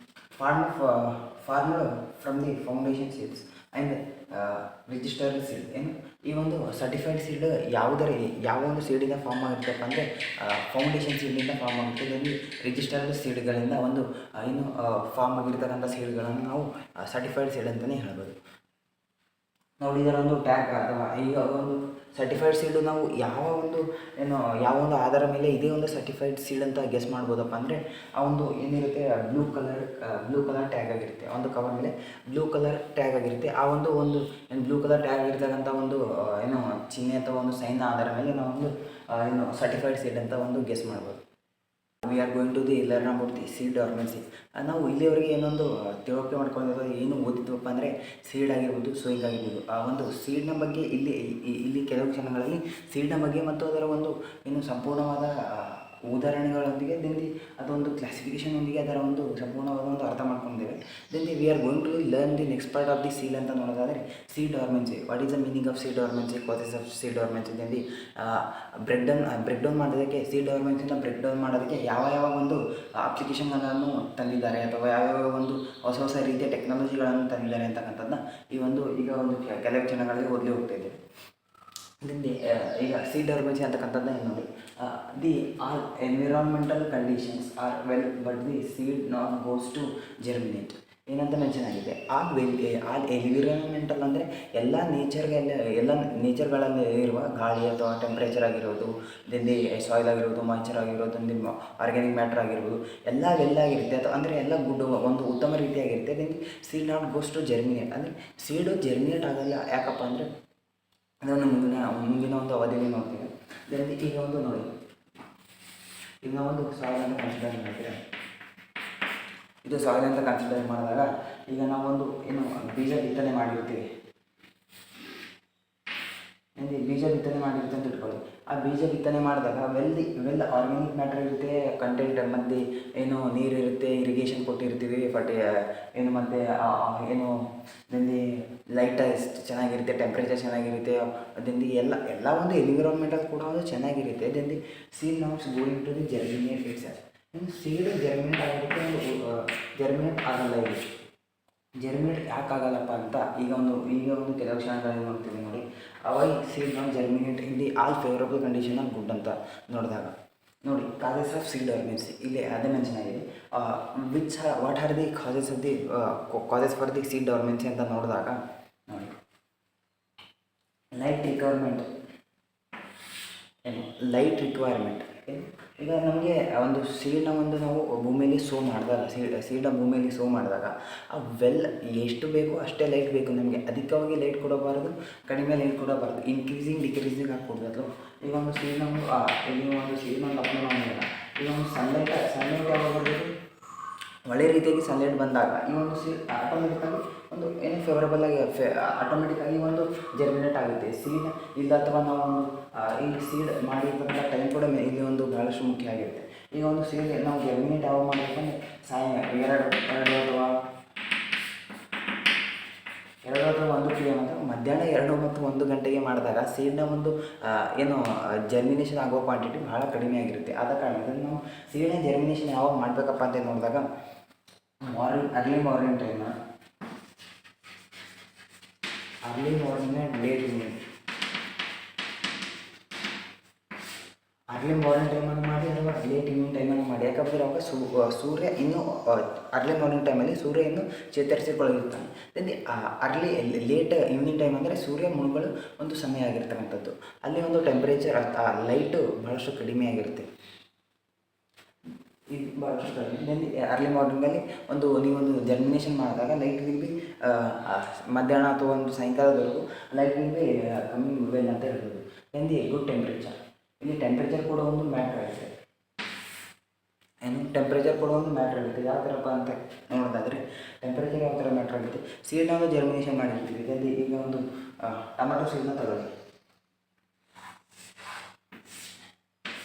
farmer from the foundation seeds and registered seed. ಏನು ಈ ಒಂದು ಸರ್ಟಿಫೈಡ್ ಸೀಡ್ ಯಾವ ಒಂದು ಸೀಡಿಂದ ಫಾರ್ಮ್ ಆಗಿರ್ತಪ್ಪ ಅಂದರೆ ಫೌಂಡೇಶನ್ ಸೀಡಿಂದ ಫಾರ್ಮ್ ಆಗುತ್ತೆ. ಇದರಲ್ಲಿ ರಿಜಿಸ್ಟರ್ಡ್ ಸೀಡ್ಗಳಿಂದ ಒಂದು ಏನು ಫಾರ್ಮ್ ಆಗಿರ್ತಕ್ಕಂಥ ಸೀಡ್ಗಳನ್ನು ನಾವು ಸರ್ಟಿಫೈಡ್ ಸೀಡ್ ಅಂತಲೇ ಹೇಳ್ಬೋದು. ನೋಡಿ, ಇದರ ಒಂದು ಟ್ಯಾಗ್ ಅಥವಾ ಈಗ ಒಂದು ಸರ್ಟಿಫೈಡ್ ಸೀಡು ನಾವು ಯಾವ ಒಂದು ಆಧಾರ ಮೇಲೆ ಇದೇ ಒಂದು ಸರ್ಟಿಫೈಡ್ ಸೀಡ್ ಅಂತ ಗೆಸ್ ಮಾಡ್ಬೋದಪ್ಪ ಅಂದರೆ ಆ ಒಂದು ಏನಿರುತ್ತೆ ಬ್ಲೂ ಕಲರ್ ಟ್ಯಾಗ್ ಆಗಿರುತ್ತೆ. ಒಂದು ಕವರ್ ಮೇಲೆ ಬ್ಲೂ ಕಲರ್ ಟ್ಯಾಗ್ ಆಗಿರುತ್ತೆ. ಆ ಒಂದು ಏನು ಬ್ಲೂ ಕಲರ್ ಟ್ಯಾಗ್ ಆಗಿರ್ತಕ್ಕಂಥ ಒಂದು ಏನು ಚಿಹ್ನೆ ಅಥವಾ ಒಂದು ಸೈನ್ ಆಧಾರ ಮೇಲೆ ನಾವು ಒಂದು ಸರ್ಟಿಫೈಡ್ ಸೀಡ್ ಅಂತ ಒಂದು ಗೆಸ್ ಮಾಡ್ಬೋದು. We are going to the learn about the seed dormancy. ನಾವು ಇಲ್ಲಿವರೆಗೆ ಏನೊಂದು ತಿಳುವಳಿಕೆ ಮಾಡ್ಕೊಂಡಿರೋದು ಏನು ಓದಿದ್ವಪ್ಪ ಅಂದರೆ ಸೀಡ್ ಆಗಿರ್ಬೋದು, ಸೋಯಿಂಗ್ ಆಗಿರ್ಬೋದು. ಆ ಒಂದು ಸೀಡ್ನ ಬಗ್ಗೆ ಇಲ್ಲಿ ಕೆಲವು ಕ್ಷಣಗಳಲ್ಲಿ ಸೀಡ್ನ ಬಗ್ಗೆ ಮತ್ತು ಅದರ ಒಂದು ಏನು ಸಂಪೂರ್ಣವಾದ ಉದಾಹರಣೆಗಳೊಂದಿಗೆ ಅದೊಂದು ಕ್ಲಾಸಿಫಿಕೇಷನ್ನೊಂದಿಗೆ ಅದರ ಒಂದು ಸಂಪೂರ್ಣವಾದ ಒಂದು ಅರ್ಥ ಮಾಡ್ಕೊಂಡಿದ್ದೇವೆ. We are going to learn the next part of the seed ಅಂತ ನೋಡೋದಾದರೆ seed dormancy. What is the meaning of seed dormancy, causes of seed dormancy. Break down ಮಾಡೋದಕ್ಕೆ ಸೀಡ್ ಡಾರ್ಮೆನ್ಸಿನ ಬ್ರೇಕ್ ಡೌನ್ ಮಾಡೋದಕ್ಕೆ ಯಾವ ಒಂದು ಅಪ್ಲಿಕೇಶನ್ಗಳನ್ನು ತಂದಿದ್ದಾರೆ ಅಥವಾ ಯಾವ್ಯಾವ ಒಂದು ಹೊಸ ರೀತಿಯ ಟೆಕ್ನಾಲಜಿಗಳನ್ನು ತಂದಿದ್ದಾರೆ ಅಂತಕ್ಕಂಥದ್ದನ್ನ ಈಗ ಒಂದು ಕೆಲವು ಕ್ಷಣಗಳಲ್ಲಿ ಓದಲಿ ಹೋಗ್ತಾ ಇದ್ದೇವೆ. ಈಗ ಸೀಡ್ ಡಾರ್ಮೆನ್ಸಿ ಅಂತಕ್ಕಂಥದ್ದು ನೋಡಿ, the all environmental conditions are well but the seed not goes to germinate. ಏನಂತ ಮೆನ್ಷನ್ ಆಗಿದೆ, ಆಲ್ ಎನ್ವಿರಾನ್ಮೆಂಟಲ್ ಅಂದರೆ ಎಲ್ಲ ನೇಚರ್ಗಳಲ್ಲಿ ಇರುವ ಗಾಳಿ ಅಥವಾ ಟೆಂಪ್ರೇಚರ್ ಆಗಿರೋದು, ಸಾಯಿಲ್ ಆಗಿರ್ಬೋದು, ಮಾಯ್ಚರ್ ಆಗಿರೋದು, ಆರ್ಗ್ಯಾನಿಕ್ ಮ್ಯಾಟರ್ ಆಗಿರ್ಬೋದು, ಎಲ್ಲ ಆಗಿರುತ್ತೆ. ಅಥವಾ ಅಂದರೆ ಎಲ್ಲ ಒಂದು ಉತ್ತಮ ರೀತಿಯಾಗಿರುತ್ತೆ. Seed not goes to germinate ಅಂದರೆ ಸೀಡು ಜರ್ಮಿನೇಟ್ ಆಗಲ್ಲ. ಯಾಕಪ್ಪ ಅಂದರೆ ಅದನ್ನು ಮುಂದಿನ ಒಂದು ಅವಧಿಯಲ್ಲಿ ನೋಡ್ತೀವಿ. ಈಗ ಒಂದು ನೋಡಿ, ಈಗ ನಾವೊಂದು ಸಾಯಿಲ್ ಅಂತ ಕನ್ಸಿಡರ್ ಮಾಡ್ತೀವಿ. ಇದು ಸಾಯಿಲ್ ಅಂತ ಕನ್ಸಿಡರ್ ಮಾಡಿದಾಗ ಈಗ ನಾವೊಂದು ಬೀಜ ಬಿತ್ತನೆ ಮಾಡಿರ್ತೀವಿ. ಬೀಜ ಬಿತ್ತನೆ ಮಾಡಿರುತ್ತೆ ಅಂತ ಇಟ್ಕೊಳ್ಳಿ. ಆ ಬೀಜ ಬಿತ್ತನೆ ಮಾಡಿದಾಗ ವೆಲ್ ಆರ್ಗ್ಯಾನಿಕ್ ಮ್ಯಾಟರ್ ಇರುತ್ತೆ, ಕಂಟೆಂಟ್ ಮತ್ತು ನೀರು ಇರುತ್ತೆ, ಇರಿಗೇಷನ್ ಕೊಟ್ಟಿರ್ತೀವಿ, ಮತ್ತು ಲೈಟ್ ಎಷ್ಟು ಚೆನ್ನಾಗಿರುತ್ತೆ, ಟೆಂಪ್ರೇಚರ್ ಚೆನ್ನಾಗಿರುತ್ತೆ, ಎಲ್ಲ ಒಂದು ಎನ್ವಿರಾನ್ಮೆಂಟಲ್ಲಿ ಕೂಡ ಒಂದು ಚೆನ್ನಾಗಿರುತ್ತೆ. Seed nots going to the germinate it's. Seed germinate ಆಗೋದಕ್ಕೆ ಜರ್ಮಿನೇಟ್ ಆಗಲ್ಲ. ಇದು ಜರ್ಮಿನೇಟ್ ಯಾಕಾಗಲ್ಲಪ್ಪ ಅಂತ ಈಗ ಒಂದು ಕೆಲವು ಕ್ಷಣಗಳಲ್ಲಿ ನೋಡ್ತೀವಿ. ನೋಡಿ, away seed not germinate in the all favourable condition of good ಅಂತ ನೋಡಿದಾಗ ನೋಡಿ, ಕಾಸಸ್ ಆಫ್ ಸೀಡ್ ಡಾರ್ಮೆನ್ಸಿ ಇಲ್ಲಿ ಅದೇ ಮೆನ್ಷನ್ ಆಗಿದೆ. What are the causes for the seed dormancy ಅಂತ ನೋಡಿದಾಗ ನೋಡಿ, ಲೈಟ್ ರಿಕ್ವೈರ್ಮೆಂಟ್. ಈಗ ನಮಗೆ ಒಂದು ಸೀಡ್ನ ನಾವು ಭೂಮಿಯಲ್ಲಿ ಸೀಡ್ನ ಭೂಮಿಯಲ್ಲಿ ಸೋ ಮಾಡಿದಾಗ ಎಷ್ಟು ಬೇಕೋ ಅಷ್ಟೇ ಲೈಟ್ ಬೇಕು ನಮಗೆ. ಅಧಿಕವಾಗಿ ಲೈಟ್ ಕೊಡಬಾರದು, ಕಡಿಮೆ ಲೈಟ್ ಕೊಡಬಾರದು, ಡಿಕ್ರೀಸಿಂಗ್ ಹಾಕ್ಕೊಡ್ಬೇಕು. ಈಗ ಒಂದು ಸೀಡ್ನ ಅಪ್ಲೈ ಮಾಡಿದಾಗ ಈಗ ಒಂದು ಸನ್ಲೈಟ್ ಯಾವಾಗ ಬರಬೇಕು, ಒಳ್ಳೆ ರೀತಿಯಾಗಿ ಸನ್ಲೈಟ್ ಬಂದಾಗ ಈ ಒಂದು ಸೀಡ್ ಆಟೋಮೆಟಿಕ್ಕಾಗಿ ಒಂದು ಫೇವರಬಲ್ ಆಟೋಮೆಟಿಕ್ಕಾಗಿ ಒಂದು ಜರ್ಮಿನೇಟ್ ಆಗುತ್ತೆ. ಸೀಡ್ ಇಲ್ಲ ಅಥವಾ ನಾವು ಈ ಸೀಡ್ ಮಾಡಿರ್ತಕ್ಕಂಥ ಟೈಮ್ ಕೂಡ ಇಲ್ಲಿ ಒಂದು ಭಾಳಷ್ಟು ಮುಖ್ಯ ಆಗಿರುತ್ತೆ. ಈಗ ಒಂದು ಸೀಡ್ ನಾವು ಜರ್ಮಿನೇಟ್ ಯಾವಾಗ ಮಾಡಬೇಕಂದ್ರೆ ಎರಡು ಅಥವಾ 1 PM ಅಂತ ಮಧ್ಯಾಹ್ನ 2 ಮತ್ತು 1 ಗಂಟೆಗೆ ಮಾಡಿದಾಗ ಸೀಡ್ನ ಒಂದು ಜರ್ಮಿನೇಷನ್ ಆಗೋ ಕ್ವಾಂಟಿಟಿ ಭಾಳ ಕಡಿಮೆ ಆಗಿರುತ್ತೆ. ಆದ ಕಾರಣ ಇದನ್ನು ನಾವು ಸೀಡ್ನ ಜರ್ಮಿನೇಷನ್ ಯಾವಾಗ ಮಾಡಬೇಕಪ್ಪ ಅಂತ ನೋಡಿದಾಗ early morning time late evening early morning ಟೈಮನ್ನು ಮಾಡಿ ಅಥವಾ ಲೇಟ್ ಈವ್ನಿಂಗ್ ಟೈಮನ್ನು ಮಾಡಿ. ಯಾಕಂದರೆ ಅವಾಗ ಸೂರ್ಯ ಇನ್ನೂ ಅರ್ಲಿ ಮಾರ್ನಿಂಗ್ ಟೈಮಲ್ಲಿ ಸೂರ್ಯ ಇನ್ನೂ ಚೇತರಿಸಿಕೊಳ್ಳುತ್ತಾನೆ. ಅರ್ಲಿ ಲೇಟ್ ಈವ್ನಿಂಗ್ ಟೈಮ್ ಅಂದರೆ ಸೂರ್ಯ ಮುಳುಗಲು ಒಂದು ಸಮಯ ಆಗಿರ್ತಕ್ಕಂಥದ್ದು. ಅಲ್ಲಿ ಒಂದು ಟೆಂಪ್ರೇಚರ್ ಲೈಟು ಭಾಳಷ್ಟು ಕಡಿಮೆ ಆಗಿರುತ್ತೆ, ಇದು ಭಾಳಷ್ಟು ಕಡಿಮೆ. ಅರ್ಲಿ ಮಾರ್ನಿಂಗಲ್ಲಿ ನೀವೊಂದು ಜರ್ಮಿನೇಷನ್ ಮಾಡಿದಾಗ ಲೈಟ್ ವಿಲ್ ಬಿ ಮಧ್ಯಾಹ್ನ ಅಥವಾ ಒಂದು ಸಾಯಂಕಾಲದವರೆಗೂ ಲೈಟ್ ವಿಲ್ ಬಿ ಕಮ್ಮಿ ವೆಲ್ ಅಂತ ಹೇಳ್ಬೋದು. Good temperature. ಇಲ್ಲಿ ಟೆಂಪ್ರೇಚರ್ ಕೂಡ ಒಂದು ಮ್ಯಾಟ್ರ್ ಆಗುತ್ತೆ. ಟೆಂಪ್ರೇಚರ್ ಕೂಡ ಒಂದು ಮ್ಯಾಟ್ರ್ ಆಗುತ್ತೆ. ಯಾವ ಥರಪ್ಪ ಅಂತ ನೋಡೋದಾದರೆ ಟೆಂಪ್ರೇಚರ್ ಯಾವ ಥರ ಮ್ಯಾಟ್ರ್ ಆಗುತ್ತೆ. ಸೀಡ್ನ ಒಂದು ಜರ್ಮಿನೇಷನ್ ಮಾಡಿರ್ತೀವಿ. ಇದರಲ್ಲಿ ಈಗ ಒಂದು ಟೊಮೆಟೊ ಸೀಡ್ನ ತಗೊಳ್ಳಿ.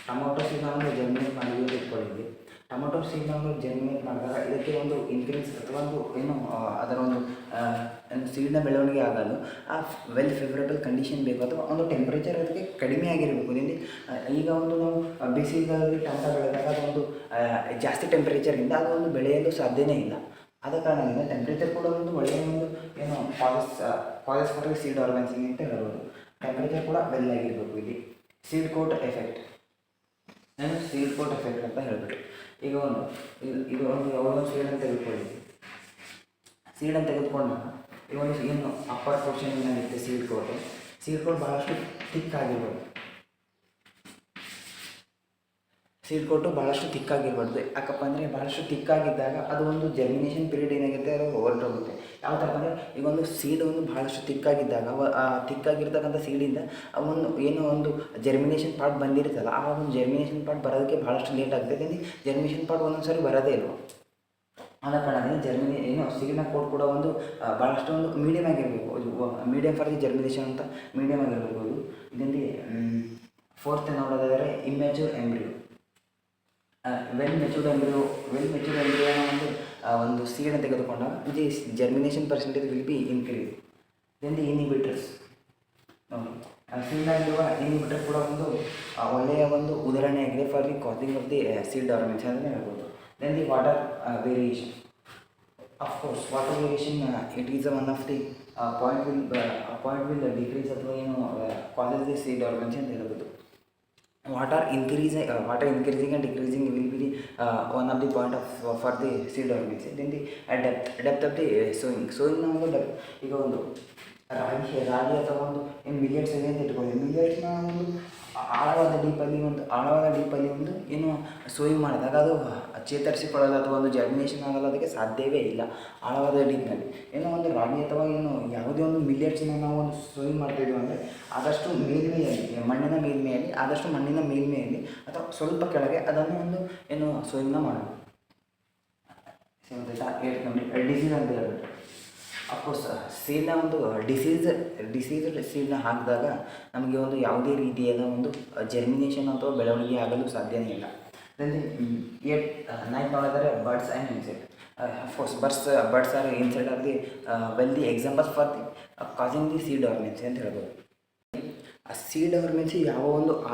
ಟೊಮೊಟೊ ಸೀಡ್ನ ಒಂದು ಜರ್ಮಿನೇಟ್ ಮಾಡಿದ್ದು ಇಟ್ಕೊಂಡಿದ್ವಿ. ಟೊಮೊಟೊ ಸೀಡ್ನ ಒಂದು ಜರ್ಮಿನೇಟ್ ಮಾಡಿದಾಗ ಇದಕ್ಕೆ ಒಂದು ಇನ್ಕ್ರೀಸ್ ಅಥವಾ ಅದರ ಒಂದು ಸೀಡ್ನ ಬೆಳವಣಿಗೆ ಆಗಲು ವೆಲ್ ಫೇವರೇಬಲ್ ಕಂಡೀಷನ್ ಬೇಕು, ಅಥವಾ ಒಂದು ಟೆಂಪ್ರೇಚರ್ ಅದಕ್ಕೆ ಕಡಿಮೆ ಆಗಿರಬೇಕು. ಈಗ ನಾವು ಬೇಸಿಗೆಗಾಲದಲ್ಲಿ ಟೊಮೊಟೊ ಬೆಳೆದಾಗ ಅದೊಂದು ಜಾಸ್ತಿ ಟೆಂಪ್ರೇಚರಿಂದ ಅದು ಬೆಳೆಯಲು ಸಾಧ್ಯನೇ ಇಲ್ಲ. ಆದ ಕಾರಣದಿಂದ ಟೆಂಪ್ರೇಚರ್ ಕೂಡ ಒಂದು ಒಳ್ಳೆಯ ಕಾಲೇಜ್ ಫಾರ್ ಸೀಡ್ ಆರ್ಗನ್ಸಿಂಗ್ ಅಂತ ಹೇಳ್ಬೋದು. ಟೆಂಪ್ರೇಚರ್ ಕೂಡ ವೆಲ್ ಆಗಿರಬೇಕು. ಇಲ್ಲಿ ಸೀಡ್ ಕೋಟ್ ಎಫೆಕ್ಟ್ ಅಂತ ಹೇಳ್ಬಿಟ್ಟು ಈಗ ಇದು ಯಾವುದೋ ಸೀಡನ್ನು ತೆಗೆದುಕೊಂಡಾಗ ಈಗ ಏನು ಅಪ್ಪರ್ ಪೋರ್ಷನ್ ಏನಾಗಿರುತ್ತೆ ಸೀಡ್ ಕೋಟ್ ಭಾಳಷ್ಟು ಥಿಕ್ ಆಗಿರ್ಬೋದು. ಯಾಕಪ್ಪ ಅಂದರೆ ಭಾಳಷ್ಟು ಥಿಕ್ಕಾಗಿದ್ದಾಗ ಅದು ಒಂದು ಜರ್ಮಿನೇಷನ್ ಪೀರಿಯಡ್ ಏನಾಗುತ್ತೆ ಅದು ಹೊರಟೋಗುತ್ತೆ. ಯಾವ ಥರ ಅಂದರೆ ಈಗ ಒಂದು ಸೀಡ್ ಭಾಳಷ್ಟು ಥಿಕ್ಕಾಗಿದ್ದಾಗ ಥಿಕ್ಕಾಗಿರ್ತಕ್ಕಂಥ ಸೀಡಿಂದ ಒಂದು ಜರ್ಮಿನೇಷನ್ ಪಾರ್ಟ್ ಬಂದಿರುತ್ತಲ್ಲ, ಆ ಒಂದು ಜರ್ಮಿನೇಷನ್ ಪಾರ್ಟ್ ಬರೋದಕ್ಕೆ ಭಾಳಷ್ಟು ಲೇಟ್ ಆಗುತ್ತೆ. ಜರ್ಮಿನೇಷನ್ ಪಾರ್ಟ್ ಒಂದೊಂದು ಸಾರಿ ಬರೋದೇ ಇಲ್ವ. ಆದ ಕಾರಣದಿಂದ ಸೀಡ್ನ ಕೋಟ್ ಕೂಡ ಭಾಳಷ್ಟು ಮೀಡಿಯಮ್ ಆಗಿರಬೇಕು. ಮೀಡಿಯಮ್ ಫಾರ್ ದಿ ಜರ್ಮಿನೇಷನ್ ಅಂತ ಮೀಡಿಯಮ್ ಆಗಿರಬೇಕು. ಇದರಲ್ಲಿ ಫೋರ್ತ್ ನೋಡೋದಾದರೆ ಇಮ್ಯಾಚೂರ್ ಎಂಬ್ರಿಯೋ. ವೆಲ್ ಮೆಚೂರ್ಡ್ ಎಂಬ್ರಿಯೋನ ಒಂದು ಸೀಡನ್ನು ತೆಗೆದುಕೊಂಡಾಗ the germination percentage will be increase. The inhibitors ನೋಡಿ, ಸೀಡ್ನಲ್ಲಿರುವ ಇನ್ಹಿಬಿಟರ್ ಕೂಡ ಒಳ್ಳೆಯ ಉದಾಹರಣೆಯಾಗಿದೆ for the causing of the seed dormancy ಅಂತಲೇ ಹೇಳ್ಬೋದು. The water variation. Of course water variation it is one of the point will decrease ಅಥವಾ causes the seed dormancy ಅಂತ ಹೇಳ್ಬೋದು. water increasing and decreasing will be one of the point for the seed dormancy. Then the depth of the sowing ನ depth. ಈಗ ರಾಗಿ ಅಥವಾ ಮಿಲಿಯಟ್ಸ್ ಇದೆ ಅಂತ ಇಟ್ಕೊಳ್ಳಿ. ಮಿಲಿಯಟ್ಸ್ನ ಆಳವಾದ ಡೀಪಲ್ಲಿ ಸೋಯಿಂಗ್ ಮಾಡಿದಾಗ ಅದು ಚೇತರಿಸಿಕೊಳ್ಳೋದು ಅಥವಾ ಜರ್ಮಿನೇಷನ್ ಆಗಲ್ಲ, ಅದಕ್ಕೆ ಸಾಧ್ಯವೇ ಇಲ್ಲ. ಆಳವಾದ ಡೀಪ್ನಲ್ಲಿ ರಾಗಿ ಅಥವಾ ಯಾವುದೇ ಮಿಲಿಯಟ್ಸ್ನ ನಾವು ಸೋಯಿಂಗ್ ಮಾಡ್ತಿದ್ವಿ ಅಂದರೆ ಆದಷ್ಟು ಮಣ್ಣಿನ ಮೇಲ್ಮೆಯಲ್ಲಿ ಅಥವಾ ಸ್ವಲ್ಪ ಕೆಳಗೆ ಅದನ್ನು ಸೋಯಿಂಗ್ನ ಮಾಡೋದು. ಡಿಸೀಸ್ ಅಂತ ಹೇಳ್ಬಿಟ್ಟು ಅಫ್ಕೋರ್ಸ್ ಸೀಡ್ನ ಡಿಸೀಸ್ಡ್ ಸೀಡ್ನ ಹಾಕಿದಾಗ ನಮಗೆ ಯಾವುದೇ ರೀತಿಯಾದ ಜರ್ಮಿನೇಷನ್ ಅಥವಾ ಬೆಳವಣಿಗೆ ಆಗಲು ಸಾಧ್ಯನೇ ಇಲ್ಲ. ನೈಟ್ ನೋಡಿದರೆ birds and insect. Of course birds are insect are the well examples for the causing the seed dormancy ಅಂತ ಹೇಳ್ಬೋದು. ಆ ಸೀಡ್ ಡಾರ್ಮೆನ್ಸಿ ಯಾವ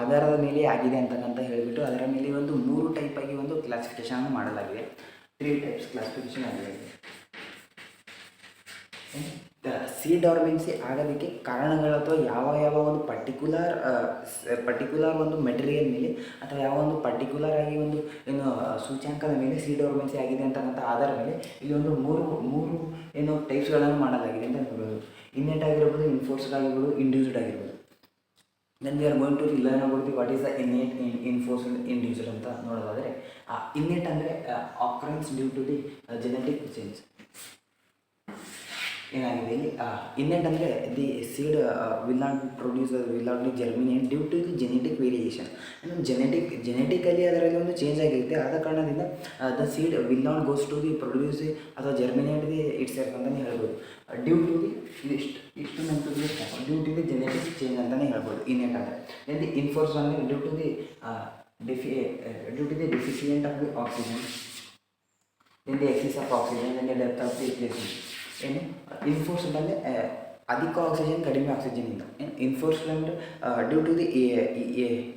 ಆಧಾರದ ಮೇಲೆ ಆಗಿದೆ ಅಂತಕ್ಕಂತ ಹೇಳಿಬಿಟ್ಟು ಅದರ ಮೇಲೆ 3 ಟೈಪ್ ಆಗಿ ಕ್ಲಾಸಿಫಿಕೇಶನ್ ಮಾಡಲಾಗಿದೆ. 3 ಟೈಪ್ಸ್ ಕ್ಲಾಸಿಫಿಕೇಶನ್ ಆಗಿದೆ. ಸೀಡ್ ಡಾರ್ಮೆನ್ಸಿ ಆಗೋದಕ್ಕೆ ಕಾರಣಗಳು ಅಥವಾ ಯಾವ ಪರ್ಟಿಕ್ಯುಲರ್ ಮೆಟೀರಿಯಲ್ ಮೇಲೆ ಅಥವಾ ಯಾವ ಪರ್ಟಿಕ್ಯುಲರ್ ಆಗಿ ಸೂಚ್ಯಾಂಕದ ಮೇಲೆ ಸೀಡ್ ಡಾರ್ಮೆನ್ಸಿ ಆಗಿದೆ ಅಂತಕ್ಕಂಥ ಆಧಾರದ ಮೇಲೆ ಇಲ್ಲಿ ಮೂರು ಟೈಪ್ಸ್ಗಳನ್ನು ಮಾಡಲಾಗಿದೆ ಅಂತ ಹೇಳ್ಬೋದು. ಇನ್ನೇಟ್ ಆಗಿರ್ಬೋದು, ಇನ್ಫೋರ್ಸ್ಡ್ ಆಗಿರ್ಬೋದು, ಇಂಡ್ಯೂಸ್ಡ್ ಆಗಿರ್ಬೋದು. Then we are going to learn about what is the innate, enforced, induced ಅಂತ ನೋಡೋದಾದರೆ ಇನ್ನೇಟ್ ಅಂದರೆ occurrence due to the genetic change. ಏನಾಗಿದೆ ಇಲ್ಲಿ ಇನ್ನೆಂಟ್ ಅಂದರೆ the seed will not be germinate due to the genetic variation. Genetically ಅದರಲ್ಲಿ change ಆಗಿರುತ್ತೆ. ಆದ ಕಾರಣದಿಂದ the seed will not goes to the produce ಅಥವಾ ಜರ್ಮಿನೇಟ್ ದಿ ಇಟ್ಸ್ ಸೆಲ್ಫ್ ಅಂತಲೇ ಹೇಳ್ಬೋದು. Due to the due to the genetic change ಅಂತಲೇ ಹೇಳ್ಬೋದು innate ಅಂದರೆ. ದೆನ್ ದಿ ಇನ್ಫೋರ್ಸ್ ಅಂದರೆ due to the deficient of the oxygen, then the excess of oxygen, then the depth of the placement. Enforced ಅಂದರೆ ಅಧಿಕ oxygen ಕಡಿಮೆ oxygen ಇಂದ enforcement due to the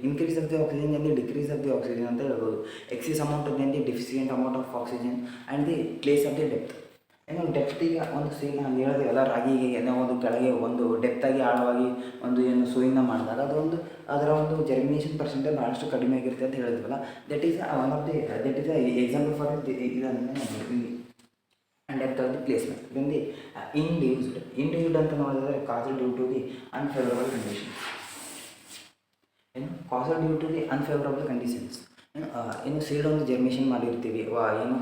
increase of the oxygen and the decrease of the oxygen ಅಂತ ಹೇಳ್ಬೋದು. Excess amount of the deficient amount of oxygen and the place of the depth. ಏನು ಡೆಪ್ತಿಗೆ ಒಂದು seed ನಾನು ಹೇಳಿದೆವಲ್ಲ, ರಾಗಿಗೆ ಏನೋ ಒಂದು ಕೆಳಗೆ ಒಂದು ಡೆಪ್ತಾಗಿ ಆಳವಾಗಿ ಒಂದು ಏನು ಸೋಯಿನ ಮಾಡಿದಾಗ ಅದೊಂದು ಅದರ ಒಂದು ಜರ್ಮಿನೇಷನ್ ಪರ್ಸೆಂಟೇಜ್ ಭಾಳಷ್ಟು ಕಡಿಮೆ ಆಗಿರುತ್ತೆ ಅಂತ ಹೇಳಿದ್ವಲ್ಲ. That is one of the that is example for ಇದನ್ನು and depth of the placement. Then the induced ಅಂತ ನೋಡಿದ್ರೆ causal due to the unfavourable conditions. ಏನು causal due to the unfavourable conditions. ಏನು ಸೀಡ್ ಒಂದು ಜರ್ಮಿನೇಷನ್ ಮಾಡಿರ್ತೀವಿ, ಏನು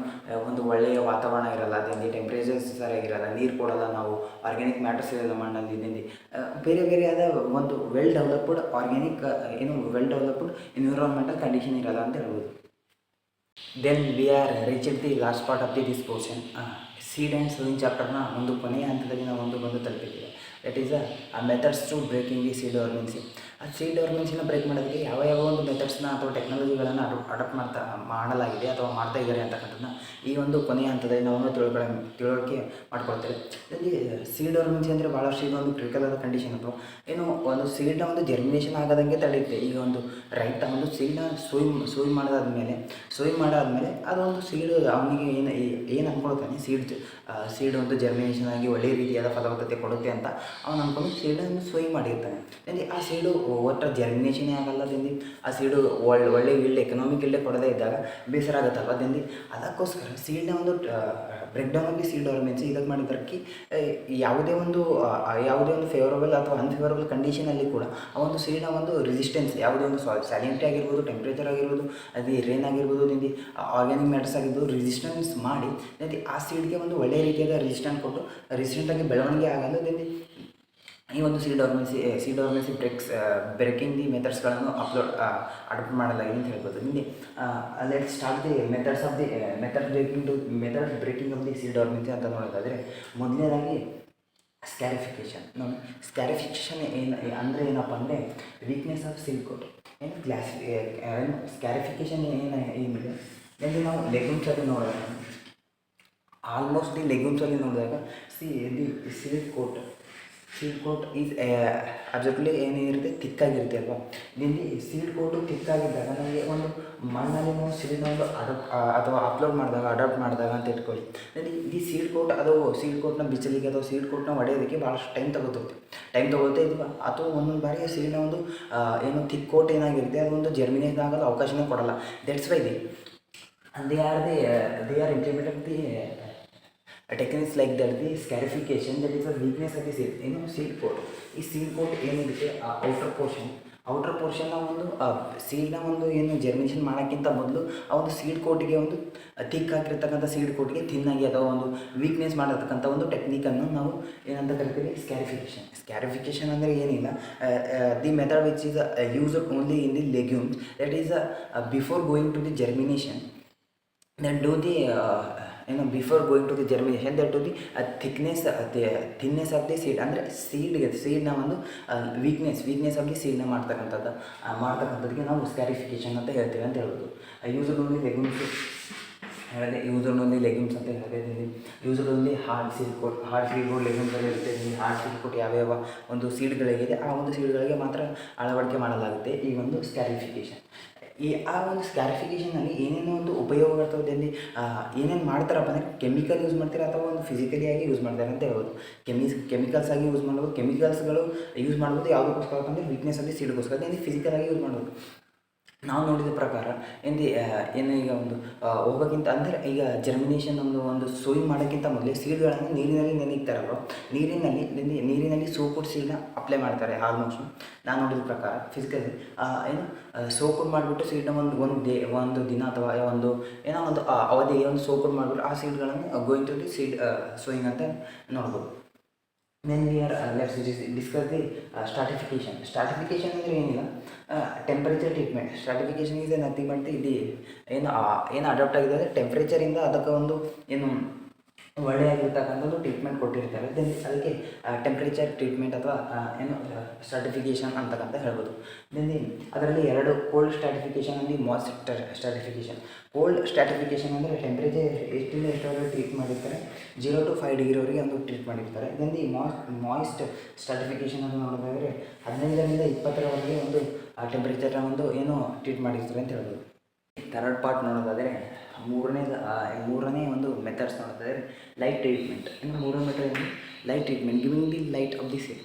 ಒಂದು ಒಳ್ಳೆಯ ವಾತಾವರಣ ಇರಲ್ಲ, ಅದೇನು ಟೆಂಪ್ರೇಚರ್ಸ್ ಸರಿಯಾಗಿರಲ್ಲ, ನೀರು ಕೊಡಲ್ಲ, ನಾವು ಆರ್ಗ್ಯಾನಿಕ್ ಮ್ಯಾಟರ್ಸ್ ಇರಲ್ಲ ಮಣ್ಣಲ್ಲಿ, ಇದೇನು ಬೇರೆ ಬೇರೆಯಾದ ಒಂದು well developed organic well developed environmental condition ಇರಲ್ಲ ಅಂತ ಹೇಳ್ಬೋದು. Then we are reached the last part of this portion. Seed and sowing ಚಾಪ್ಟರ್ನ ಒಂದು ಕೊನೆಯ ಹಂತದಲ್ಲಿ ನಾವು ಬಂದು ತಲುಪಿದ್ದೀವಿ. That is a methods to breaking the seed dormancy. ಆ ಸೀಡ್ ಡಾರ್ಮೆನ್ಸಿನ ಬ್ರೇಕ್ ಮಾಡೋದಕ್ಕೆ ಯಾವ ಒಂದು ಮೆಥಡ್ಸ್ನ ಅಥವಾ ಟೆಕ್ನಾಲಜಿಗಳನ್ನು ಅಡಾಪ್ಟ್ ಮಾಡಲಾಗಿದೆ ಅಥವಾ ಮಾಡ್ತಾ ಇದ್ದಾರೆ ಅಂತಕ್ಕಂಥದ್ದನ್ನ ಈ ಒಂದು ಕೊನೆಯ ಹಂತದಲ್ಲಿ ನಾವು ತಿಳುವಳಿಕೆ ಮಾಡ್ಕೊಳ್ತೇವೆ. ಇಲ್ಲಿ ಸೀಡ್ ಡಾರ್ಮೆನ್ಸಿ ಅಂದರೆ ಭಾಳಷ್ಟು ಈಗ ಒಂದು ಕ್ರಿಟಿಕಲ್ ಆದ ಕಂಡೀಷನ್ ಅಥವಾ ಏನು ಒಂದು ಸೀಡ್ನ ಒಂದು ಜರ್ಮಿನೇಷನ್ ಆಗೋದಂಗೆ ತಡೆಯುತ್ತೆ. ಈಗ ಒಂದು ರೈತ ಒಂದು ಸೀಡ್ನ ಸೋಯಿ ಮಾಡಾದ್ಮೇಲೆ ಅದೊಂದು ಸೀಡ್ ಅವನಿಗೆ ಏನು ಅಂದ್ಕೊಳ್ತಾನೆ, ಸೀಡ್ ಒಂದು ಜರ್ಮಿನೇಷನ್ ಆಗಿ ಒಳ್ಳೆಯ ರೀತಿಯಾದ ಫಲವತ್ತತೆ ಕೊಡುತ್ತೆ ಅಂತ ಅವನು ಅಂದ್ಕೊಂಡು ಸೀಡನ್ನು ಸೋಯಿ ಮಾಡಿರ್ತಾನೆ. ಆ ಸೀಡು ಒಟ್ಟು ಜರ್ಮಿನೇಷನೇ ಆಗಲ್ಲ. ಆ ಸೀಡು ಒಳ್ಳೆ ಇಲ್ಡ್ ಎಕನಾಮಿಕ್ ಇಲ್ಡೇ ಕೊಡದೇ ಇದ್ದಾಗ ಬೇಸರ ಆಗುತ್ತಲ್ವ. ಅದಕ್ಕೋಸ್ಕರ ಸೀಡ್ನ ಒಂದು ಬ್ರೇಕ್ ಡೌನ್ ಆಗಿ ಸೀಡ್ ಡಾರ್ಮೆನ್ಸಿ ಇದಕ್ಕೆ ಮಾಡಿದ್ದಕ್ಕೆ ಯಾವುದೇ ಒಂದು ಫೇವರಬಲ್ ಅಥವಾ ಅನ್ಫೇವರಬಲ್ ಕಂಡೀಷನಲ್ಲಿ ಕೂಡ ಆ ಒಂದು ಸೀಡ್ನ ಒಂದು ರೆಸಿಸ್ಟೆನ್ಸ್, ಯಾವುದೇ ಒಂದು ಸ್ಯಾಲಿನಿಟಿ ಆಗಿರ್ಬೋದು, ಟೆಂಪ್ರೇಚರ್ ಆಗಿರ್ಬೋದು, ಅದು ರೇನ್ ಆಗಿರ್ಬೋದು, ಆರ್ಗ್ಯಾನಿಕ್ ಮ್ಯಾಟರ್ಸ್ ಆಗಿರ್ಬೋದು, ರೆಸಿಸ್ಟೆನ್ಸ್ ಮಾಡಿ ಆ ಸೀಡ್ಗೆ ಒಂದು ಒಳ್ಳೆಯ ರೀತಿಯಾದ ರೆಸಿಸ್ಟೆಂಟಾಗಿ ಬೆಳವಣಿಗೆ ಆಗಲು ಈ ಒಂದು ಸೀಡ್ ಡಾರ್ಮೆನ್ಸಿ ಬ್ರೇಕಿಂಗ್ ದಿ ಮೆಥಡ್ಸ್ಗಳನ್ನು ಅಡಾಪ್ಟ್ ಮಾಡಲಾಗಿದೆ ಅಂತ ಹೇಳ್ಬೋದು. ನಿಮಗೆ let start the method breaking of the seed dormancy ಅಂತ ನೋಡೋದಾದರೆ, ಮೊದಲನೇದಾಗಿ ಸ್ಕ್ಯಾರಿಫಿಕೇಷನ್. ನೋಡಿ, ಸ್ಕ್ಯಾರಿಫಿಕೇಷನ್ ಅಂದರೆ ಏನಪ್ಪ ಅಂದರೆ weakness of seed coat. Scarification ಏನಿದೆ ಅಂದರೆ ನಾವು ಲೆಗ್ಯೂಮ್ಸಲ್ಲಿ ನೋಡೋಣ. ಆಲ್ಮೋಸ್ಟ್ ದಿ ಲೆಗ್ಯೂಮ್ಸಲ್ಲಿ ನೋಡಿದಾಗ ಸೀಡ್ ಕೋಟ್ ಈಸ್ ಅಬ್ಸಲ್ಯೂಟ್ಲಿ ಏನಿರುತ್ತೆ, ತಿಕ್ಕಾಗಿರುತ್ತೆ ಅಲ್ವಾ. ಇಲ್ಲಿ ಸೀಡ್ ಕೋಟು ತಿಕ್ಕಾಗಿದ್ದಾಗ ನಮಗೆ ಒಂದು ಮಣ್ಣಲ್ಲಿ ನಾವು ಸೀಡ್ನ ಒಂದು ಅಡಾಪ್ಟ್ ಮಾಡಿದಾಗ ಅಂತ ಇಟ್ಕೊಳ್ಳಿ. ಈ ಸೀಡ್ ಕೋಟ್ನ ಬಿಚ್ಚಲಿಕ್ಕೆ ಅಥವಾ ಸೀಡ್ ಕೋಟ್ನ ಹೊಡೆಯೋದಕ್ಕೆ ಭಾಳಷ್ಟು ಟೈಮ್ ತಗೊಳುತ್ತೆ ಇದು. ಅಥವಾ ಒಂದೊಂದು ಬಾರಿ ಸೀಡ್ನ ಒಂದು ಏನು ತಿಕ್ ಕೋಟ್ ಏನಾಗಿರುತ್ತೆ ಅದೊಂದು ಜರ್ಮಿನೇಷನ್ ಆಗಲು ಅವಕಾಶನೇ ಕೊಡಲ್ಲ. That's why they are implemented the techniques like that the scarification. That is a weakness of the seed coat. ಈ ಸೀಡ್ ಕೋಟ್ ಏನಿರುತ್ತೆ ಆ ಔಟರ್ ಪೋರ್ಷನ್ನ ಒಂದು ಸೀಡ್ನ ಒಂದು ಏನು ಜರ್ಮಿನೇಷನ್ ಮಾಡೋಕ್ಕಿಂತ ಮೊದಲು ಆ ಒಂದು ಸೀಡ್ ಕೋಟಿಗೆ ಒಂದು ಥಿಕ್ ಆಗಿರ್ತಕ್ಕಂಥ ಸೀಡ್ ಕೋಟಿಗೆ ಥಿನ್ನಾಗಿ ಅಥವಾ ಒಂದು ವೀಕ್ನೆಸ್ ಮಾಡತಕ್ಕಂಥ ಒಂದು ಟೆಕ್ನಿಕನ್ನು ನಾವು ಏನಂತ ಕರಿತೀವಿ, ಸ್ಕ್ಯಾರಿಫಿಕೇಷನ್ ಅಂದರೆ ಏನಿಲ್ಲ, the method which is used only in the legumes. That is before going to the germination then do the before going to the germination that do the thickness of the seed. ಅಂದರೆ ಸೀಡ್ನ ಒಂದು weakness of the ಸೀಡ್ನ ಮಾಡ್ತಕ್ಕಂಥದ್ದಕ್ಕೆ ನಾವು ಸ್ಕ್ಯಾರಿಫಿಕೇಷನ್ ಅಂತ ಹೇಳ್ತೀವಿ ಅಂತ ಹೇಳ್ಬೋದು. Used only legumes ಅಂತ ಹೇಳಿದೆ. Used only hard seed coat ಲೆಗ್ಯೂಮ್ಸಲ್ಲಿ ಇರುತ್ತೆ. ಹಾರ್ಡ್ ಸೀಡ್ ಕೋಟ್ ಯಾವ್ಯಾವ ಒಂದು ಸೀಡ್ಗಳಿಗಿದೆ ಆ ಒಂದು ಸೀಡ್ಗಳಿಗೆ ಮಾತ್ರ ಅಳವಡಿಕೆ ಮಾಡಲಾಗುತ್ತೆ ಈ ಒಂದು ಸ್ಕ್ಯಾರಿಫಿಕೇಷನ್. ಆ ಒಂದು ಸ್ಕ್ಯಾರಿಫಿಕೇಷನಲ್ಲಿ ಏನೇನೋ ಒಂದು ಉಪಯೋಗದಲ್ಲಿ ಏನೇನು ಮಾಡ್ತಾರಪ್ಪ ಅಂದರೆ ಕೆಮಿಕಲ್ ಯೂಸ್ ಮಾಡ್ತಾರೆ ಅಥವಾ ಒಂದು ಫಿಸಿಕಲಿಯಾಗಿ ಯೂಸ್ ಮಾಡ್ತಾರೆ ಅಂತ ಹೇಳ್ಬೋದು. ಕೆಮಿಕಲ್ಸ್ ಆಗಿ ಯೂಸ್ ಮಾಡ್ಬೋದು. ಕೆಮಿಕಲ್ಸ್ಗಳು ಯೂಸ್ ಮಾಡ್ಬೋದು ಯಾವುದಕ್ಕೋಸ್ಕರ ಅಂದರೆ ವೀಕ್ನೆಸ್ ಅಲ್ಲಿ ಸೀಡ್ಗೋಸ್ಕರ. ಫಿಸಿಕಲಾಗಿ ಯೂಸ್ ಮಾಡ್ಬೋದು. ನಾವು ನೋಡಿದ ಪ್ರಕಾರ ಈಗ ಒಂದು ಹೋಗೋಕ್ಕಿಂತ ಅಂದರೆ ಈಗ ಜರ್ಮಿನೇಷನ್ ಒಂದು ಸೋಯಿಂಗ್ ಮಾಡೋಕ್ಕಿಂತ ಮೊದಲೇ ಸೀಡ್ಗಳನ್ನು ನೀರಿನಲ್ಲಿ ನೆನೆಯಿಕ್ತಾರಲ್ವ, ನೀರಿನಲ್ಲಿ ಸೋಪುಡ್ ಸೀಡ್ನ ಅಪ್ಲೈ ಮಾಡ್ತಾರೆ. ಆಲ್ಮೋಸ್ಟ್ ನಾನು ನೋಡಿದ ಪ್ರಕಾರ ಫಿಸಿಕಲಿ ಸೋಪುಡ್ ಮಾಡಿಬಿಟ್ಟು ಸೀಡ್ನ ಒಂದು ದಿನ ಅಥವಾ ಒಂದು ಅವಧಿಗೆ ಒಂದು ಸೋಪುಡ್ ಮಾಡಿಬಿಟ್ಟು ಆ ಸೀಡ್ಗಳನ್ನು going to the seed sowing ಅಂತ ನೋಡ್ಬೋದು. then we are let's discuss the stratification ಅಂದರೆ ಏನಿಲ್ಲ, temperature treatment. Stratification is nothing but ಇದು ಏನು ಅಡಾಪ್ಟ್ ಆಗಿದೆ ಅಂದರೆ ಟೆಂಪ್ರೇಚರಿಂದ ಅದಕ್ಕೆ ಒಂದು ಏನು ಒಳ್ಳೆಯಾಗಿರ್ತಕ್ಕಂಥದ್ದು ಟ್ರೀಟ್ಮೆಂಟ್ ಕೊಟ್ಟಿರ್ತಾರೆ. ದೆನ್ ಅದಕ್ಕೆ ಟೆಂಪ್ರೇಚರ್ ಟ್ರೀಟ್ಮೆಂಟ್ ಅಥವಾ ಏನು ಸರ್ಟಿಫಿಕೇಷನ್ ಅಂತಕ್ಕಂತ ಹೇಳ್ಬೋದು. ದೆನ್ ಅದರಲ್ಲಿ ಎರಡು cold stratification and moist stratification. Cold stratification ಅಂದರೆ ಟೆಂಪ್ರೇಚರ್ ಎಷ್ಟಿಂದ ಎಷ್ಟರವರೆಗೆ ಟ್ರೀಟ್ ಮಾಡಿರ್ತಾರೆ, 0 to 5 ಡಿಗ್ರಿವರೆಗೆ ಒಂದು ಟ್ರೀಟ್ ಮಾಡಿರ್ತಾರೆ. ದೆನ್ ಮಾಯ್ಸ್ಟ್ ಸ್ಟ್ರಾಟಿಫಿಕೇಷನ್ ಅಂತ ನೋಡೋದಾದರೆ 15ರಿಂದ 20ರವರೆಗೆ ಒಂದು ಟೆಂಪ್ರೇಚರ್ನ ಒಂದು ಏನು ಟ್ರೀಟ್ ಮಾಡಿರ್ತಾರೆ ಅಂತ ಹೇಳ್ಬೋದು. ಥರ್ಡ್ ಪಾರ್ಟ್ ನೋಡೋದಾದರೆ ಮೂರನೇ ಒಂದು ಮೆಥಡ್ಸ್ ನೋಡೋದಾದರೆ ಲೈಟ್ ಟ್ರೀಟ್ಮೆಂಟ್. ಇನ್ನು ಮೂರನೇ method light treatment, giving the light of the seed.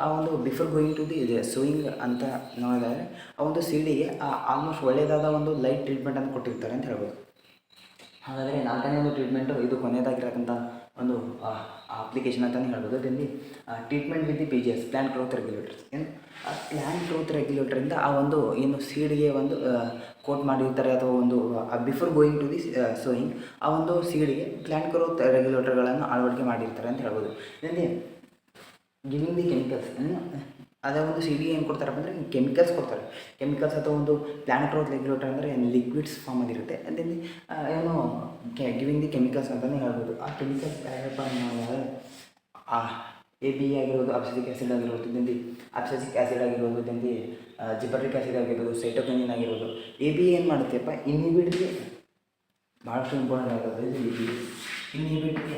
ಆ ಒಂದು before going to the sowing ಅಂತ ನೋಡೋದಾದರೆ ಆ ಒಂದು ಸೀಡಿಗೆ ಆಲ್ಮೋಸ್ಟ್ ಒಳ್ಳೆಯದಾದ ಒಂದು ಲೈಟ್ ಟ್ರೀಟ್ಮೆಂಟನ್ನು ಕೊಟ್ಟಿರ್ತಾರೆ ಅಂತ ಹೇಳ್ಬೋದು. ಹಾಗಾದರೆ ನಾಲ್ಕನೇ ಒಂದು ಟ್ರೀಟ್ಮೆಂಟು ಇದು ಕೊನೆಯದಾಗಿರತಕ್ಕಂಥ ಒಂದು ಅಪ್ಲಿಕೇಶನ್ ಅಂತಲೇ ಹೇಳ್ಬೋದು. ಅದರಲ್ಲಿ treatment with the PGS, plant growth regulators. ಏನು ಪ್ಲ್ಯಾಂಟ್ ಗ್ರೋತ್ ರೆಗ್ಯುಲೇಟರಿಂದ ಆ ಒಂದು ಏನು ಸೀಡ್ಗೆ ಒಂದು ಕೋಟ್ ಮಾಡಿರ್ತಾರೆ ಅಥವಾ ಒಂದು before going to the sowing ಆ ಒಂದು ಸೀಡ್ಗೆ ಪ್ಲ್ಯಾಂಟ್ ಗ್ರೋತ್ ರೆಗ್ಯುಲೇಟರ್ಗಳನ್ನು ಅಳವಡಿಕೆ ಮಾಡಿರ್ತಾರೆ ಅಂತ ಹೇಳ್ಬೋದು. ಇದರಲ್ಲಿ ಗಿವಿಂಗ್ ದಿ ಕೆಮಿಕಲ್ಸ್, ಅದೇ ಒಂದು ಸೀಡಿಗೆ ಏನು ಕೊಡ್ತಾರಪ್ಪ ಅಂದರೆ ಕೆಮಿಕಲ್ಸ್ ಕೊಡ್ತಾರೆ. ಕೆಮಿಕಲ್ಸ್ ಅಥವಾ ಒಂದು ಪ್ಲ್ಯಾಂಟ್ ಗ್ರೋತ್ ರೆಗ್ಯುಲೇಟರ್ ಅಂದರೆ ಲಿಕ್ವಿಡ್ಸ್ ಫಾರ್ಮಲ್ಲಿರುತ್ತೆ. ಅದರಲ್ಲಿ ಏನು ಗಿವಿಂಗ್ ದಿ ಕೆಮಿಕಲ್ಸ್ ಅಂತಲೇ ಹೇಳ್ಬೋದು. ಆ ಕೆಮಿಕಲ್ಸ್ ಯಾರಪ್ಪ ಅನ್ನೋದಾದರೆ ABE ಆಗಿರೋದು, ಅಬ್ಸಿಸಿಕ್ ಆ್ಯಸಿಡ್ ಆಗಿರೋದು, ದಿಂದಿ ಅಬ್ಸಿಸಿಕ್ ಆ್ಯಸಿಡ್ ಆಗಿರೋದು, ದಿಂದಿ ಜಿಬರ್ರಿಕ್ ಆ್ಯಸಿಡ್ ಆಗಿರೋದು, ಸೈಟೋಕಿನಿನ್ ಆಗಿರೋದು. ABE ಏನು ಮಾಡುತ್ತೆಪ್ಪ, ಇನ್ಹಿಬಿಟ್ಗೆ ಭಾಳಷ್ಟು ಇಂಪಾರ್ಟೆಂಟ್ ಆಗೋದು ಇದು. ಇನ್ಹಿಬಿಟ್ಗೆ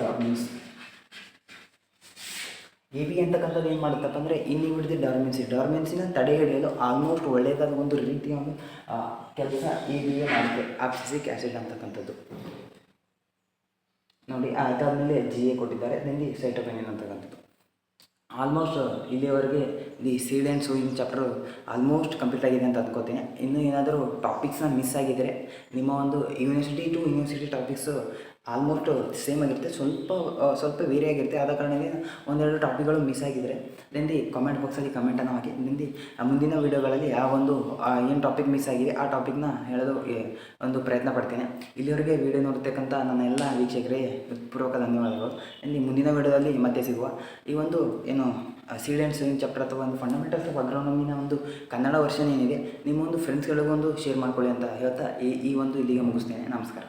ಡಾರ್ಮೆನ್ಸಿ. ABE ಅಂತಕ್ಕಂಥದ್ದು ಏನು ಮಾಡುತ್ತಪ್ಪ ಅಂದರೆ ಇನ್ಹಿಬಿಟ್ ದಿ ಡಾರ್ಮೆನ್ಸಿನ ತಡೆ ಹಿಡಿಯಲು ಆಲ್ಮೋಸ್ಟ್ ಒಳ್ಳೆಯದಾದ ಒಂದು ರೀತಿಯ ಒಂದು ಕೆಲಸ ABE ಮಾಡುತ್ತೆ, ಅಬ್ಸಿಸಿಕ್ ಆ್ಯಸಿಡ್ ಅಂತಕ್ಕಂಥದ್ದು. ನೋಡಿ ಅದಾದಮೇಲೆ GA ಕೊಟ್ಟಿದ್ದಾರೆ. ದೆನ್ ದಿ ಸೈಟೋಕಿನಿನ್ ಅಂತಕ್ಕಂಥದ್ದು. ಆಲ್ಮೋಸ್ಟ್ ಇಲ್ಲಿಯವರೆಗೆ the seed and sowing chapter almost complete ಆಗಿದೆ ಅಂತ ಅಂದ್ಕೋತೀನಿ. ಇನ್ನೂ ಏನಾದರೂ ಟಾಪಿಕ್ಸ್ನ ಮಿಸ್ ಆಗಿದ್ದರೆ ನಿಮ್ಮ ಒಂದು university to university topics almost same ಆಗಿರುತ್ತೆ, ಸ್ವಲ್ಪ ವೇರಿ ಆಗಿರುತ್ತೆ. ಆದ ಕಾರಣಕ್ಕೆ ಒಂದೆರಡು ಟಾಪಿಕ್ಗಳು ಮಿಸ್ ಆಗಿದ್ದರೆ ದೆನ್ ಕಾಮೆಂಟ್ ಬಾಕ್ಸಲ್ಲಿ ಕಮೆಂಟನ್ನು ಹಾಕಿ. ದೆನ್ ಮುಂದಿನ ವೀಡಿಯೋಗಳಲ್ಲಿ ಯಾವ ಒಂದು ಏನು ಟಾಪಿಕ್ ಮಿಸ್ ಆಗಿದೆ ಆ ಟಾಪಿಕ್ನ ಹೇಳೋದು ಒಂದು ಪ್ರಯತ್ನ ಪಡ್ತೇನೆ. ಇಲ್ಲಿವರೆಗೆ ವೀಡಿಯೋ ನೋಡ್ತಕ್ಕಂಥ ನನ್ನ ಎಲ್ಲ ವೀಕ್ಷಕರೇ ಪೂರ್ವಕ ಧನ್ಯವಾದಗಳು. ಇಲ್ಲಿ ಮುಂದಿನ ವೀಡಿಯೋದಲ್ಲಿ ಮತ್ತೆ ಸಿಗುವ. ಈ ಒಂದು ಏನು ಸೀಡ್ ಆ್ಯಂಡ್ ಸೋಯಿಂಗ್ ಚಾಪ್ಟರ್ ಅಥವಾ ಒಂದು ಫಂಡಮೆಂಟಲ್ಸ್ ಆಫ್ ಅಗ್ರೋನಮಿನ ಒಂದು ಕನ್ನಡ ವರ್ಷನ್ ಏನಿದೆ ನಿಮ್ಮ ಒಂದು ಫ್ರೆಂಡ್ಸ್ಗಳಿಗೂ ಒಂದು ಶೇರ್ ಮಾಡ್ಕೊಳ್ಳಿ ಅಂತ ಹೇಳ್ತಾ ಈ ಒಂದು ಇಲ್ಲಿಗೆ ಮುಗಿಸ್ತೇನೆ. ನಮಸ್ಕಾರ.